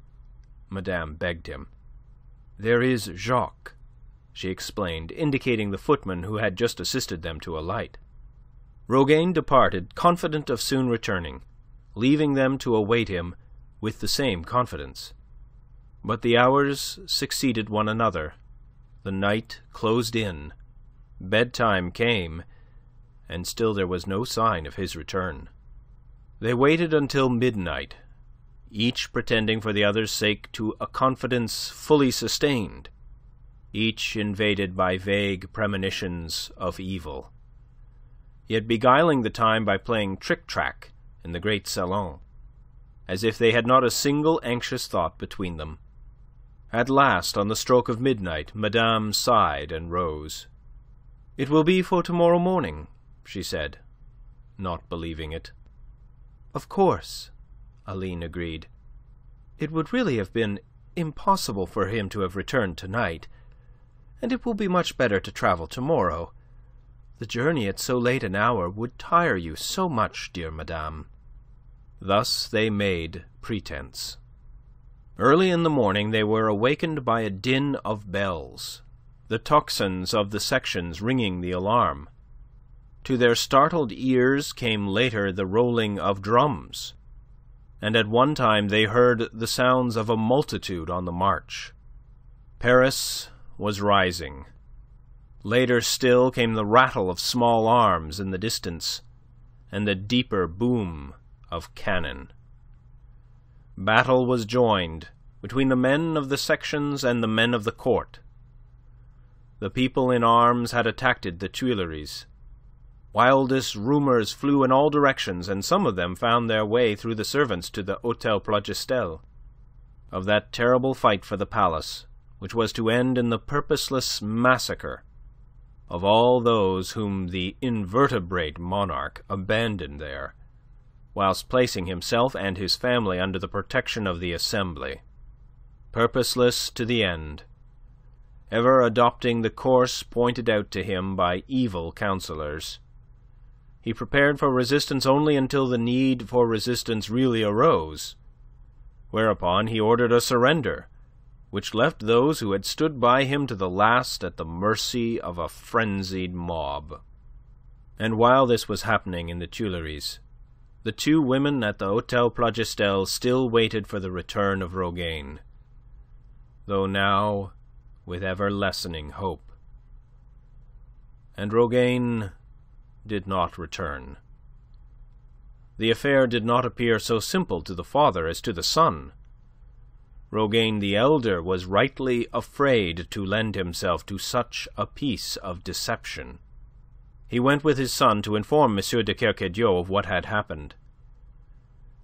Madame begged him. "There is Jacques," she explained, indicating the footman who had just assisted them to alight. Rougane departed, confident of soon returning, leaving them to await him with the same confidence. But the hours succeeded one another. The night closed in. Bedtime came, and still there was no sign of his return. They waited until midnight, each pretending for the other's sake to a confidence fully sustained, each invaded by vague premonitions of evil, yet beguiling the time by playing trick-track in the great salon, as if they had not a single anxious thought between them. At last, on the stroke of midnight, Madame sighed and rose. "It will be for tomorrow morning," she said, not believing it. "Of course," Aline agreed. "It would really have been impossible for him to have returned tonight, and it will be much better to travel tomorrow. The journey at so late an hour would tire you so much, dear madame." Thus they made pretense. Early in the morning they were awakened by a din of bells, the tocsins of the sections ringing the alarm. To their startled ears came later the rolling of drums, and at one time they heard the sounds of a multitude on the march. Paris was rising. Later still came the rattle of small arms in the distance, and the deeper boom of cannon. Battle was joined between the men of the sections and the men of the court. The people in arms had attacked the Tuileries. Wildest rumours flew in all directions, and some of them found their way through the servants to the Hôtel Plogistel, of that terrible fight for the palace, which was to end in the purposeless massacre of all those whom the invertebrate monarch abandoned there, whilst placing himself and his family under the protection of the Assembly. Purposeless to the end, ever adopting the course pointed out to him by evil counsellors. He prepared for resistance only until the need for resistance really arose, whereupon he ordered a surrender, which left those who had stood by him to the last at the mercy of a frenzied mob. And while this was happening in the Tuileries, the two women at the Hôtel Plogistel still waited for the return of Rougane, though now with ever-lessening hope. And Rougane did not return. The affair did not appear so simple to the father as to the son. Rougane the elder was rightly afraid to lend himself to such a piece of deception. He went with his son to inform M. de Kercadiou of what had happened,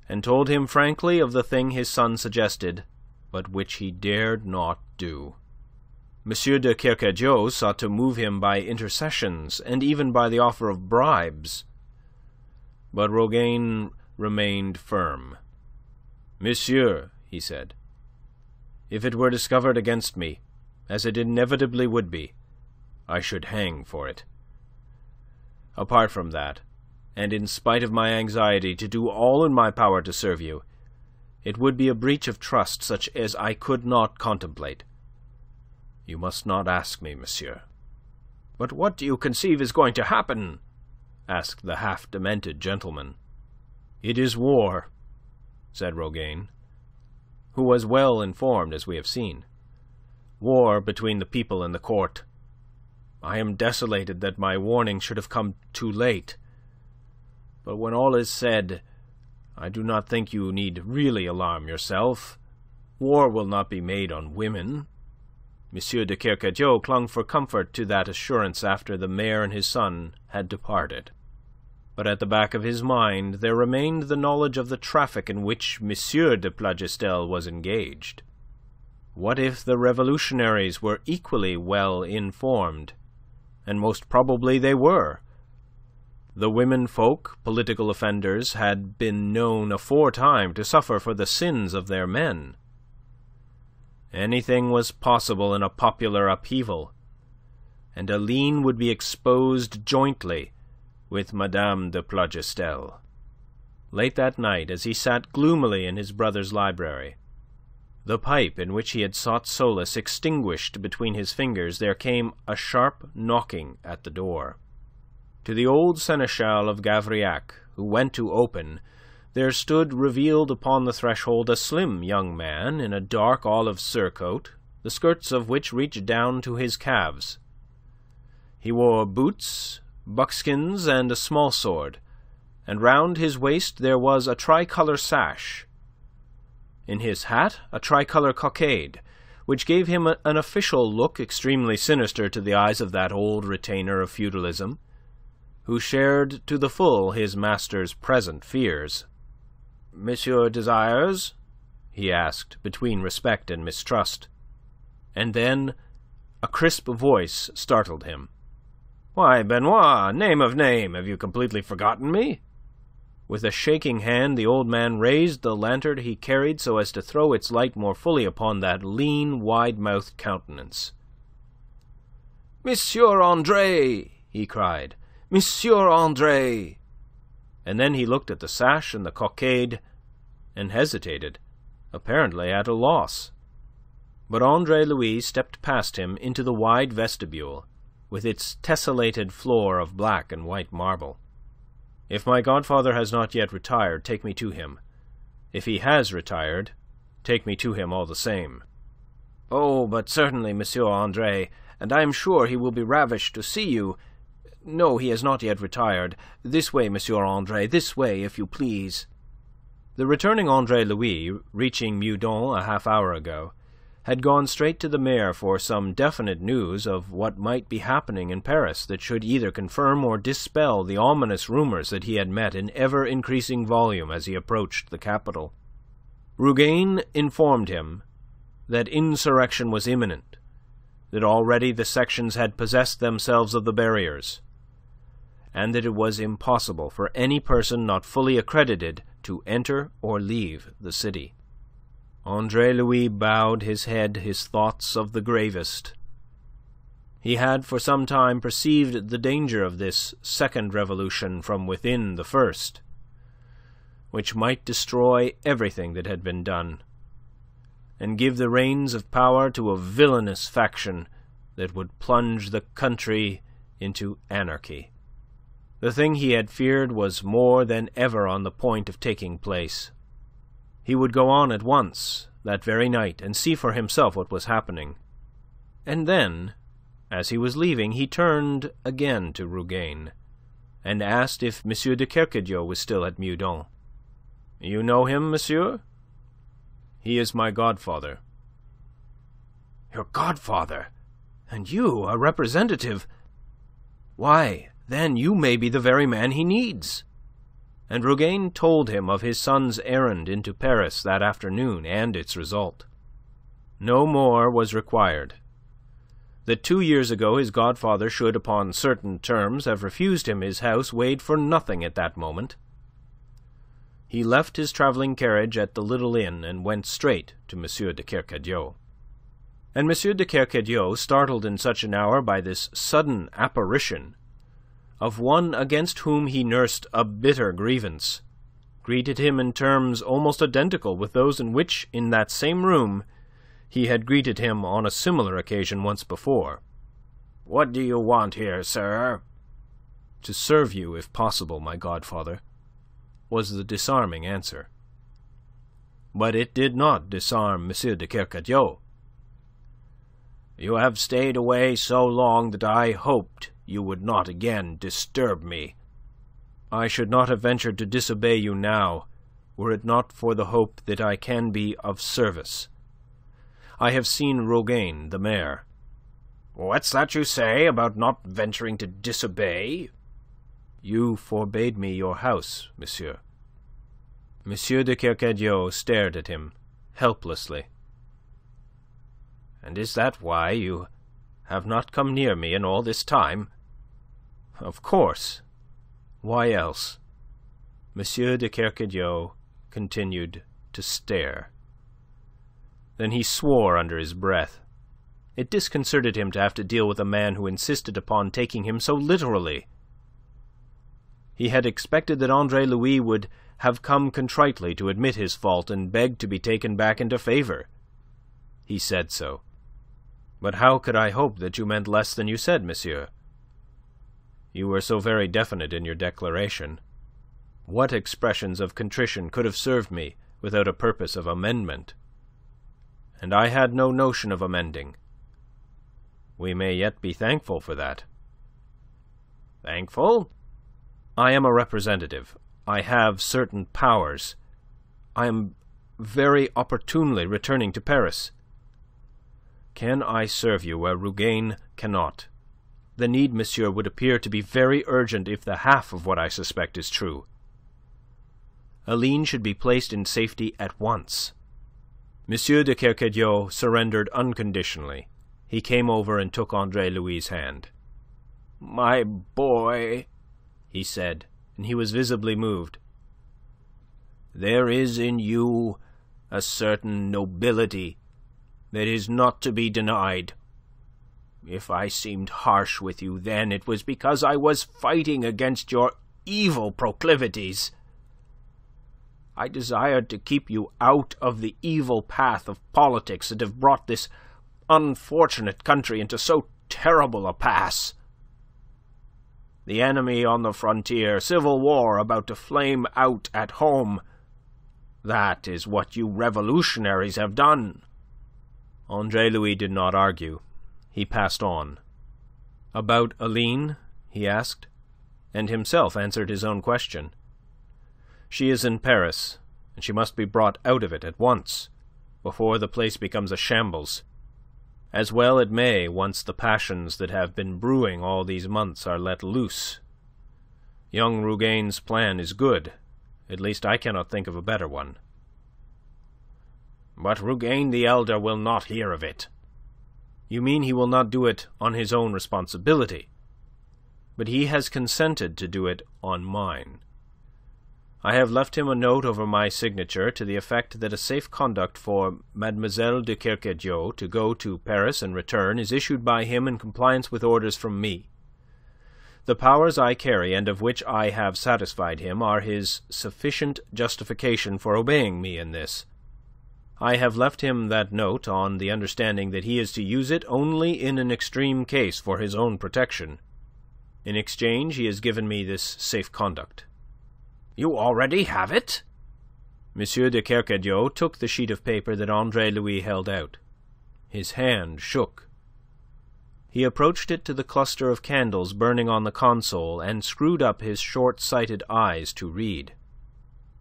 and told him frankly of the thing his son suggested, but which he dared not do. M. de Kercadiou sought to move him by intercessions, and even by the offer of bribes. But Rougane remained firm. "Monsieur," he said, "if it were discovered against me, as it inevitably would be, I should hang for it. Apart from that, and in spite of my anxiety to do all in my power to serve you, it would be a breach of trust such as I could not contemplate. You must not ask me, monsieur." "But what do you conceive is going to happen?" asked the half-demented gentleman. "It is war," said Rougane, who was well informed, as we have seen. "War between the people and the court. I am desolated that my warning should have come too late. But when all is said, I do not think you need really alarm yourself. War will not be made on women." M. de Kercadiou clung for comfort to that assurance after the mayor and his son had departed. But at the back of his mind there remained the knowledge of the traffic in which M. de Plogistel was engaged. What if the revolutionaries were equally well informed? And most probably they were. The women folk, political offenders, had been known aforetime to suffer for the sins of their men. Anything was possible in a popular upheaval, and Aline would be exposed jointly with Madame de Plogistel. Late that night, as he sat gloomily in his brother's library, the pipe in which he had sought solace extinguished between his fingers, there came a sharp knocking at the door. To the old seneschal of Gavrillac, who went to open, there stood revealed upon the threshold a slim young man in a dark olive surcoat, the skirts of which reached down to his calves. He wore boots, buckskins, and a small sword, and round his waist there was a tricolour sash. In his hat a tricolour cockade, which gave him an official look extremely sinister to the eyes of that old retainer of feudalism, who shared to the full his master's present fears. "Monsieur desires?" he asked, between respect and mistrust. And then a crisp voice startled him. "Why, Benoit, name of name, have you completely forgotten me?" With a shaking hand, the old man raised the lantern he carried so as to throw its light more fully upon that lean, wide-mouthed countenance. "Monsieur Andre!" he cried. "Monsieur Andre!" And then he looked at the sash and the cockade, and hesitated, apparently at a loss. But Andre-Louis stepped past him into the wide vestibule, with its tessellated floor of black and white marble. "If my godfather has not yet retired, take me to him. If he has retired, take me to him all the same." "Oh, but certainly, Monsieur Andre, and I am sure he will be ravished to see you. No, he has not yet retired. This way, Monsieur Andre, this way, if you please." The returning Andre-Louis, reaching Meudon a half-hour ago, had gone straight to the mayor for some definite news of what might be happening in Paris that should either confirm or dispel the ominous rumours that he had met in ever-increasing volume as he approached the capital. Rougane informed him that insurrection was imminent, that already the sections had possessed themselves of the barriers, and that it was impossible for any person not fully accredited to enter or leave the city. Andre-Louis bowed his head, his thoughts of the gravest. He had for some time perceived the danger of this second revolution from within the first, which might destroy everything that had been done, and give the reins of power to a villainous faction that would plunge the country into anarchy. The thing he had feared was more than ever on the point of taking place. He would go on at once, that very night, and see for himself what was happening. And then, as he was leaving, he turned again to Rougane, and asked if M. de Kercadiou was still at Meudon. "You know him, monsieur?" "He is my godfather." "Your godfather? And you, a representative? Why, then you may be the very man he needs." And Rougane told him of his son's errand into Paris that afternoon and its result. No more was required. That 2 years ago his godfather should, upon certain terms, have refused him his house weighed for nothing at that moment. He left his travelling carriage at the little inn and went straight to M. de Kercadiou. And M. de Kercadiou, startled in such an hour by this sudden apparition of one against whom he nursed a bitter grievance, greeted him in terms almost identical with those in which, in that same room, he had greeted him on a similar occasion once before. "What do you want here, sir?" "To serve you, if possible, my godfather," was the disarming answer. But it did not disarm M. de Kercadiou. "You have stayed away so long that I hoped you would not again disturb me." "I should not have ventured to disobey you now, were it not for the hope that I can be of service. I have seen Rougane, the mayor." "What's that you say about not venturing to disobey?" "You forbade me your house, monsieur." M. de Kercadiou stared at him helplessly. "And is that why you have not come near me in all this time?" "Of course. Why else?" M. de Kercadiou continued to stare. Then he swore under his breath. It disconcerted him to have to deal with a man who insisted upon taking him so literally. He had expected that Andre-Louis would have come contritely to admit his fault and beg to be taken back into favour. He said so. "But how could I hope that you meant less than you said, monsieur? You were so very definite in your declaration. What expressions of contrition could have served me without a purpose of amendment? And I had no notion of amending. We may yet be thankful for that." "Thankful?" "I am a representative. I have certain powers. I am very opportunely returning to Paris. Can I serve you where Rougane cannot? The need, monsieur, would appear to be very urgent if the half of what I suspect is true. Aline should be placed in safety at once." Monsieur de Kercadiou surrendered unconditionally. He came over and took Andre-Louis' hand. "My boy," he said, and he was visibly moved. "There is in you a certain nobility that is not to be denied. If I seemed harsh with you then, it was because I was fighting against your evil proclivities. I desired to keep you out of the evil path of politics that have brought this unfortunate country into so terrible a pass. The enemy on the frontier, civil war about to flame out at home. That is what you revolutionaries have done." Andre-Louis did not argue. He passed on. "About Aline?" he asked, and himself answered his own question. "She is in Paris, and she must be brought out of it at once, before the place becomes a shambles. As well it may, once the passions that have been brewing all these months are let loose. Young Rougain's plan is good. At least I cannot think of a better one." "But Rougain the elder will not hear of it." "You mean he will not do it on his own responsibility? But he has consented to do it on mine. I have left him a note over my signature to the effect that a safe conduct for Mademoiselle de Kercadiou to go to Paris and return is issued by him in compliance with orders from me. The powers I carry, and of which I have satisfied him, are his sufficient justification for obeying me in this. I have left him that note on the understanding that he is to use it only in an extreme case for his own protection. In exchange, he has given me this safe conduct." "You already have it?" Monsieur de Kercadiou took the sheet of paper that Andre-Louis held out. His hand shook. He approached it to the cluster of candles burning on the console and screwed up his short-sighted eyes to read.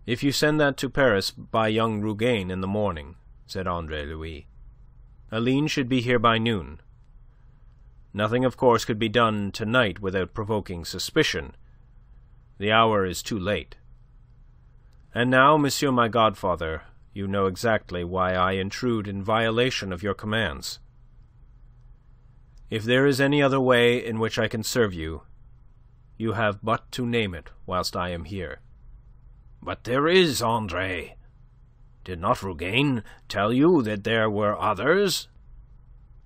"If you send that to Paris by young Rougain in the morning," said Andre-Louis, "Aline should be here by noon. Nothing, of course, could be done tonight without provoking suspicion. The hour is too late. And now, monsieur my godfather, you know exactly why I intrude in violation of your commands. If there is any other way in which I can serve you, you have but to name it whilst I am here." "But there is, Andre. Did not Rougain tell you that there were others?"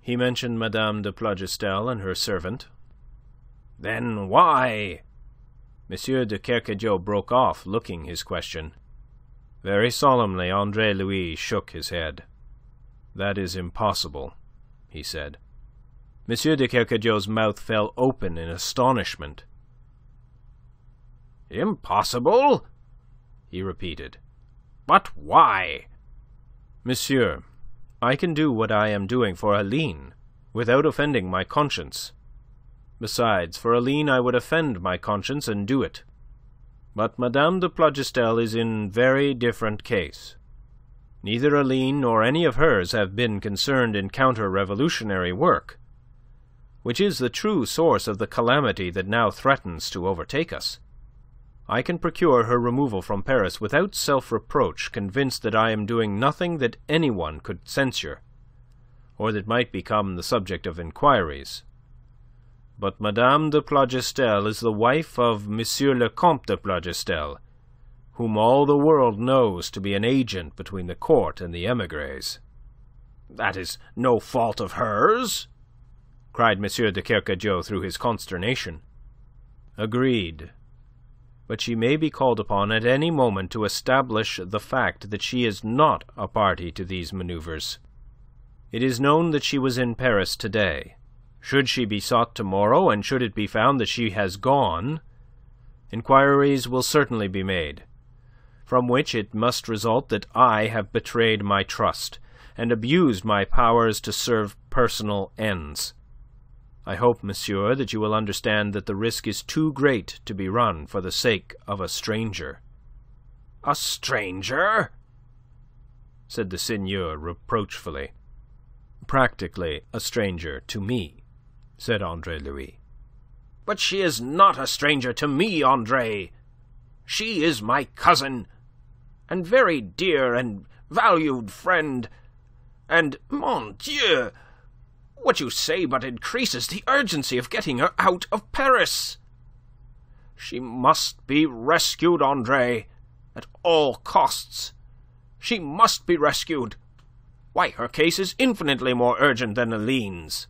"He mentioned Madame de Plougastel and her servant." "Then why?" Monsieur de Kercadiou broke off, looking his question. Very solemnly, Andre-Louis shook his head. "That is impossible," he said. Monsieur de Kercadiou's mouth fell open in astonishment. "Impossible?" he repeated. "But why?" "Monsieur, I can do what I am doing for Aline without offending my conscience. Besides, for Aline I would offend my conscience and do it. But Madame de Plougastel is in very different case. Neither Aline nor any of hers have been concerned in counter-revolutionary work, which is the true source of the calamity that now threatens to overtake us. I can procure her removal from Paris without self-reproach, convinced that I am doing nothing that anyone could censure, or that might become the subject of inquiries. But Madame de Plougastel is the wife of Monsieur le Comte de Plougastel, whom all the world knows to be an agent between the court and the émigrés." "That is no fault of hers," cried Monsieur de Kercadiou through his consternation. "Agreed. But she may be called upon at any moment to establish the fact that she is not a party to these manoeuvres. It is known that she was in Paris today. Should she be sought tomorrow, and should it be found that she has gone, inquiries will certainly be made, from which it must result that I have betrayed my trust and abused my powers to serve personal ends. I hope, monsieur, that you will understand that the risk is too great to be run for the sake of a stranger." "A stranger?" said the seigneur reproachfully. "Practically a stranger to me," said Andre-Louis. But she is not a stranger to me, Andre. She is my cousin, and very dear and valued friend. And, mon Dieu, what you say but increases the urgency of getting her out of Paris. She must be rescued, Andre, at all costs. She must be rescued. Why, her case is infinitely more urgent than Aline's."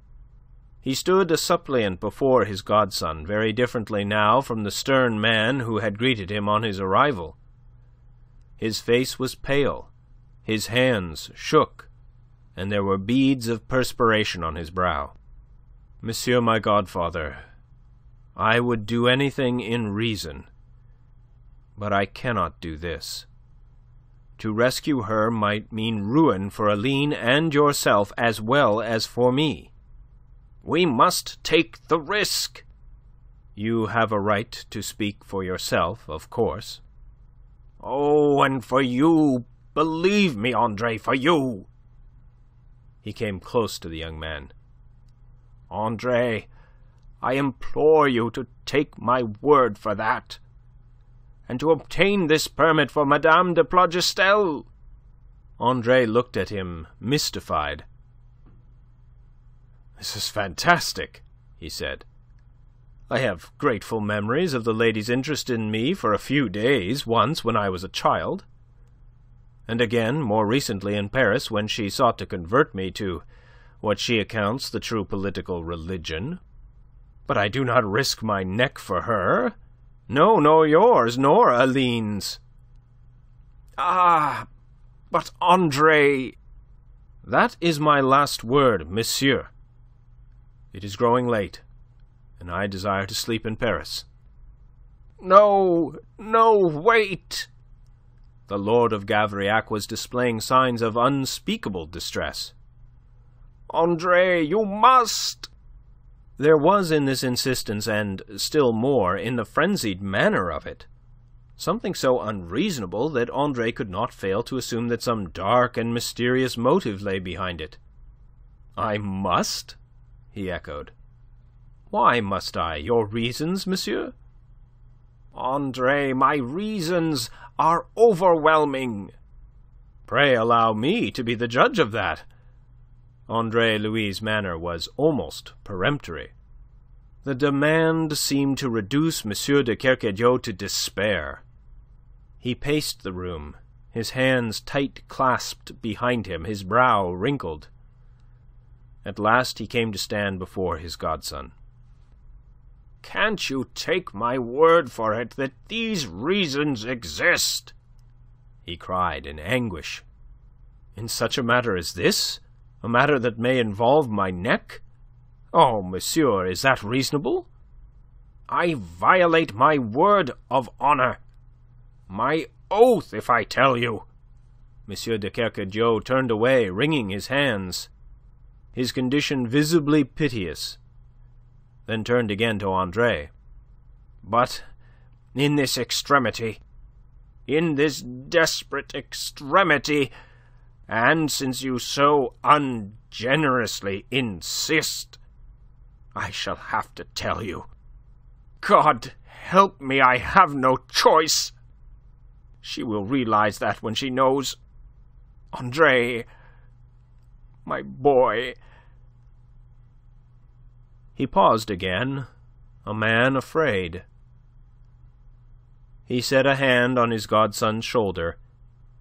He stood a suppliant before his godson, very differently now from the stern man who had greeted him on his arrival. His face was pale, his hands shook, and there were beads of perspiration on his brow. "Monsieur my godfather, I would do anything in reason, but I cannot do this. To rescue her might mean ruin for Aline and yourself as well as for me." "We must take the risk." "You have a right to speak for yourself, of course." "Oh, and for you, believe me, Andre, for you." He came close to the young man. "Andre, I implore you to take my word for that, and to obtain this permit for Madame de Plougastel." Andre looked at him, mystified. "This is fantastic," he said. "I have grateful memories of the lady's interest in me for a few days, once when I was a child, and again more recently in Paris when she sought to convert me to what she accounts the true political religion. But I do not risk my neck for her. No, nor yours, nor Aline's." "Ah, but Andre..." "That is my last word, monsieur. It is growing late, and I desire to sleep in Paris." "No, no, wait!" The Lord of Gavrillac was displaying signs of unspeakable distress. "Andre, you must..." There was in this insistence, and still more in the frenzied manner of it, something so unreasonable that Andre could not fail to assume that some dark and mysterious motive lay behind it. "I must?" he echoed. "Why must I? Your reasons, monsieur?" "Andre, my reasons are overwhelming." "Pray allow me to be the judge of that." Andre-Louis' manner was almost peremptory. The demand seemed to reduce M. de Kercadiou to despair. He paced the room, his hands tight clasped behind him, his brow wrinkled. At last he came to stand before his godson. "Can't you take my word for it that these reasons exist?" he cried in anguish. "In such a matter as this? A matter that may involve my neck? Oh, monsieur, is that reasonable?" "I violate my word of honour, my oath, if I tell you." M. de Kercadiou turned away, wringing his hands, his condition visibly piteous, then turned again to Andre. "But in this extremity, in this desperate extremity, and since you so ungenerously insist, I shall have to tell you. God help me, I have no choice. She will realize that when she knows. Andre, my boy..." He paused again, a man afraid. He set a hand on his godson's shoulder,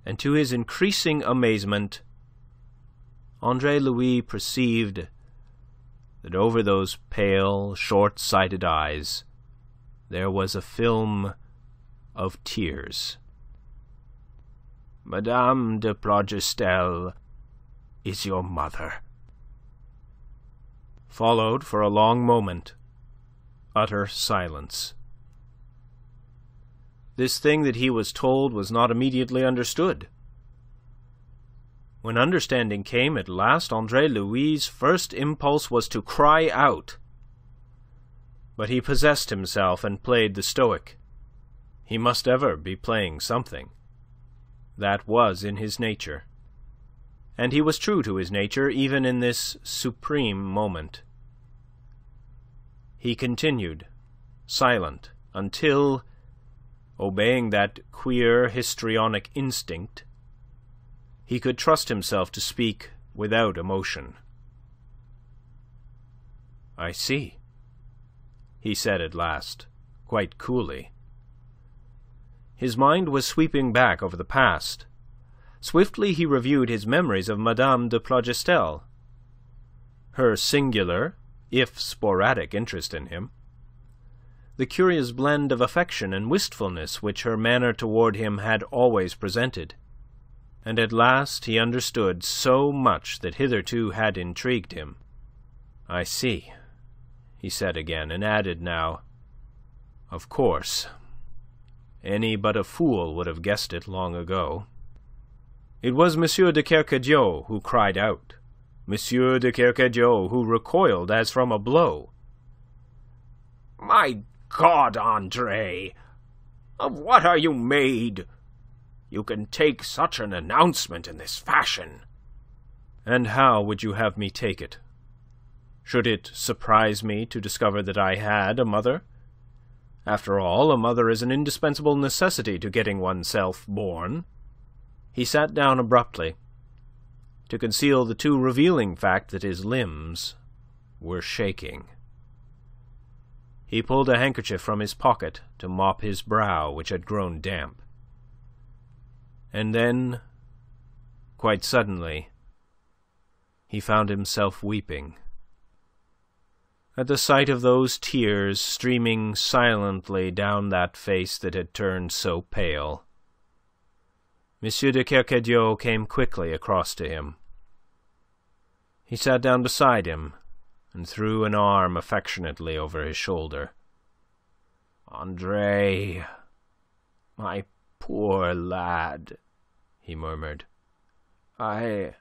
and to his increasing amazement, Andre-Louis perceived that over those pale, short-sighted eyes there was a film of tears. "Madame de Plougastel is your mother." Followed for a long moment utter silence. This thing that he was told was not immediately understood. When understanding came at last, Andre-Louis' first impulse was to cry out. But he possessed himself and played the stoic. He must ever be playing something. That was in his nature. And he was true to his nature even in this supreme moment. He continued, silent, until, obeying that queer histrionic instinct, he could trust himself to speak without emotion. "I see," he said at last, quite coolly. His mind was sweeping back over the past. Swiftly he reviewed his memories of Madame de Plougastel, her singular, if sporadic, interest in him, the curious blend of affection and wistfulness which her manner toward him had always presented, and at last he understood so much that hitherto had intrigued him. "I see," he said again, and added now, "Of course, any but a fool would have guessed it long ago." It was M. de Kercadiou who cried out, M. de Kercadiou who recoiled as from a blow. "My God, Andre! Of what are you made? You can take such an announcement in this fashion." "And how would you have me take it? Should it surprise me to discover that I had a mother? After all, a mother is an indispensable necessity to getting oneself born." He sat down abruptly, to conceal the too revealing fact that his limbs were shaking. He pulled a handkerchief from his pocket to mop his brow, which had grown damp. And then, quite suddenly, he found himself weeping. At the sight of those tears streaming silently down that face that had turned so pale, M. de Kercadiou came quickly across to him. He sat down beside him and threw an arm affectionately over his shoulder. "Andre, my poor lad," he murmured. I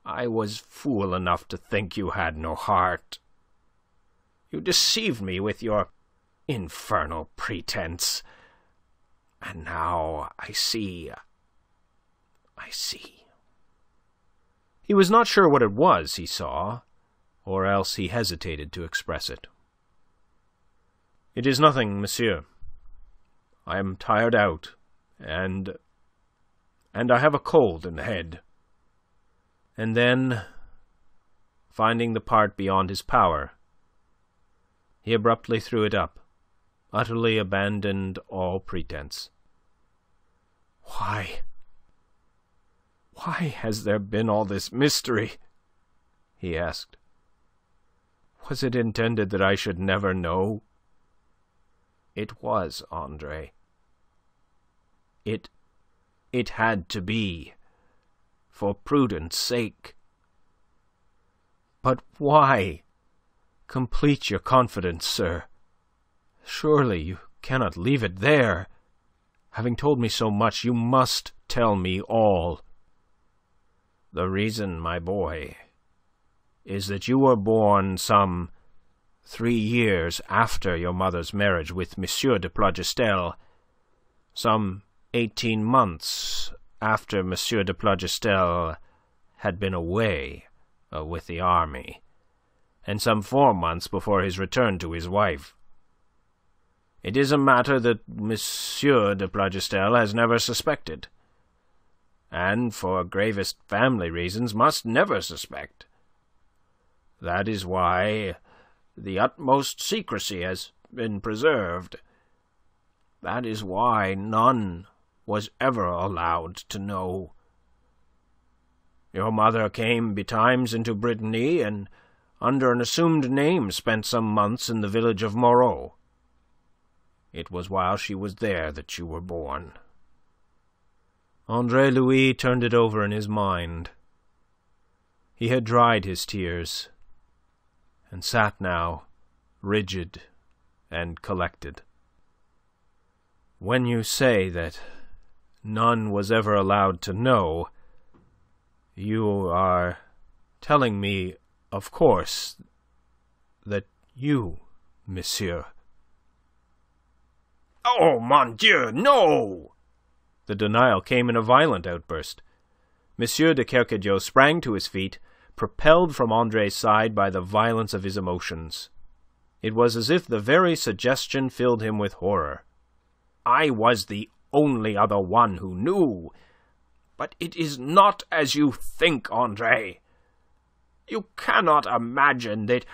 was fool enough to think you had no heart. You deceived me with your infernal pretense. And now I see. He was not sure what it was he saw, or else he hesitated to express it. "It is nothing, monsieur. I am tired out, and I have a cold in the head." And then, finding the part beyond his power, he abruptly threw it up, utterly abandoned all pretense. Why has there been all this mystery?" he asked. "Was it intended that I should never know?" "It was, Andre. It had to be, for prudence' sake." "But why? Complete your confidence, sir. Surely you cannot leave it there. Having told me so much, you must tell me all." "The reason, my boy, is that you were born some 3 years after your mother's marriage with M. de Plougastel, some 18 months after M. de Plougastel had been away with the army, and some 4 months before his return to his wife. It is a matter that M. de Plougastel has never suspected, and for gravest family reasons must never suspect. That is why the utmost secrecy has been preserved. That is why none was ever allowed to know. Your mother came betimes into Brittany, and under an assumed name spent some months in the village of Moreau. It was while she was there that you were born." Andre-Louis turned it over in his mind. He had dried his tears, and sat now, rigid and collected. "When you say that none was ever allowed to know, you are telling me, of course, that you, monsieur..." "Oh, mon Dieu, no!" The denial came in a violent outburst. M. de Kercadiou sprang to his feet, propelled from Andre's side by the violence of his emotions. It was as if the very suggestion filled him with horror. "I was the only other one who knew. But it is not as you think, Andre. You cannot imagine that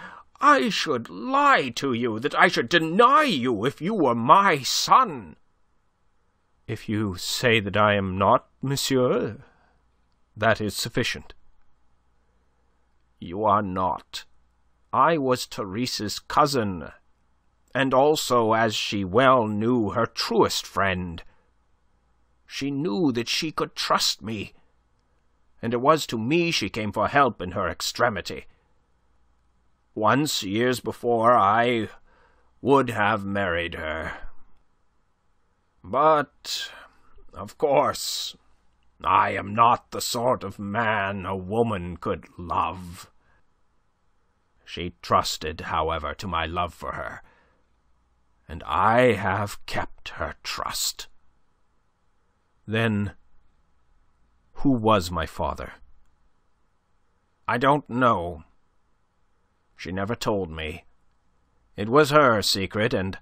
I should lie to you, that I should deny you if you were my son." "If you say that I am not, monsieur, that is sufficient." "You are not. I was Therese's cousin, and also, as she well knew, her truest friend. She knew that she could trust me, and it was to me she came for help in her extremity. Once, years before, I would have married her. But, of course, I am not the sort of man a woman could love. She trusted, however, to my love for her, and I have kept her trust." "Then who was my father?" "I don't know. She never told me. It was her secret, and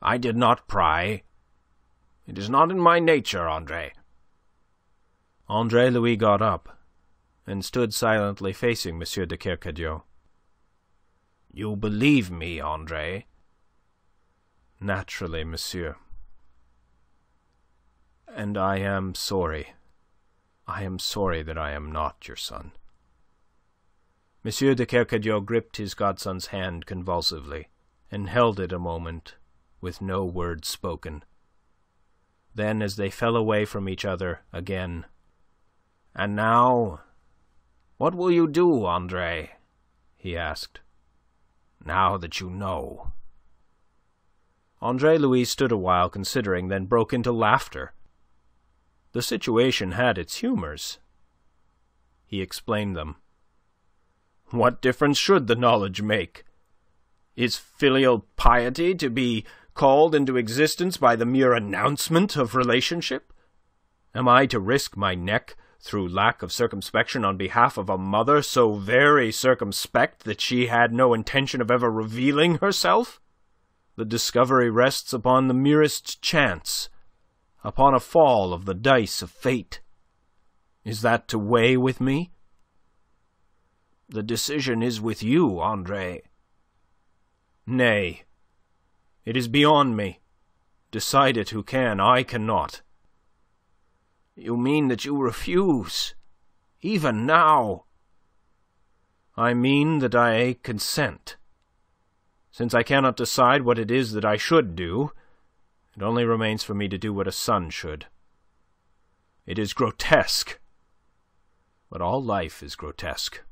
I did not pry. It is not in my nature, Andre." Andre-Louis got up and stood silently facing M. de Kercadiou. "You believe me, Andre?" "Naturally, monsieur. And I am sorry. I am sorry that I am not your son." M. de Kercadiou gripped his godson's hand convulsively, and held it a moment with no word spoken. Then, as they fell away from each other again, "And now, what will you do, Andre?" he asked. "Now that you know." Andre-Louis stood a while considering, then broke into laughter. The situation had its humours. He explained them. "What difference should the knowledge make? Is filial piety to be called into existence by the mere announcement of relationship? Am I to risk my neck through lack of circumspection on behalf of a mother so very circumspect that she had no intention of ever revealing herself? The discovery rests upon the merest chance, upon a fall of the dice of fate. Is that to weigh with me?" "The decision is with you, Andre." "Nay, it is beyond me. Decide it who can, I cannot." "You mean that you refuse, even now?" "I mean that I consent. Since I cannot decide what it is that I should do, it only remains for me to do what a son should. It is grotesque, but all life is grotesque."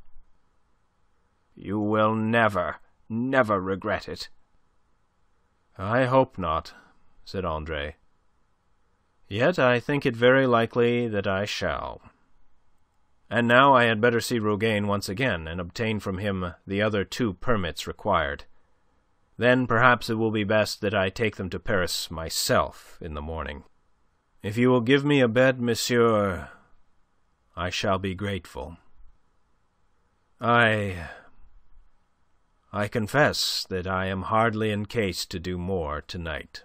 "You will never, never regret it." "I hope not," said Andre. "Yet I think it very likely that I shall. And now I had better see Rougane once again, and obtain from him the other 2 permits required. Then perhaps it will be best that I take them to Paris myself in the morning. If you will give me a bed, monsieur, I shall be grateful. I confess that I am hardly in case to do more tonight."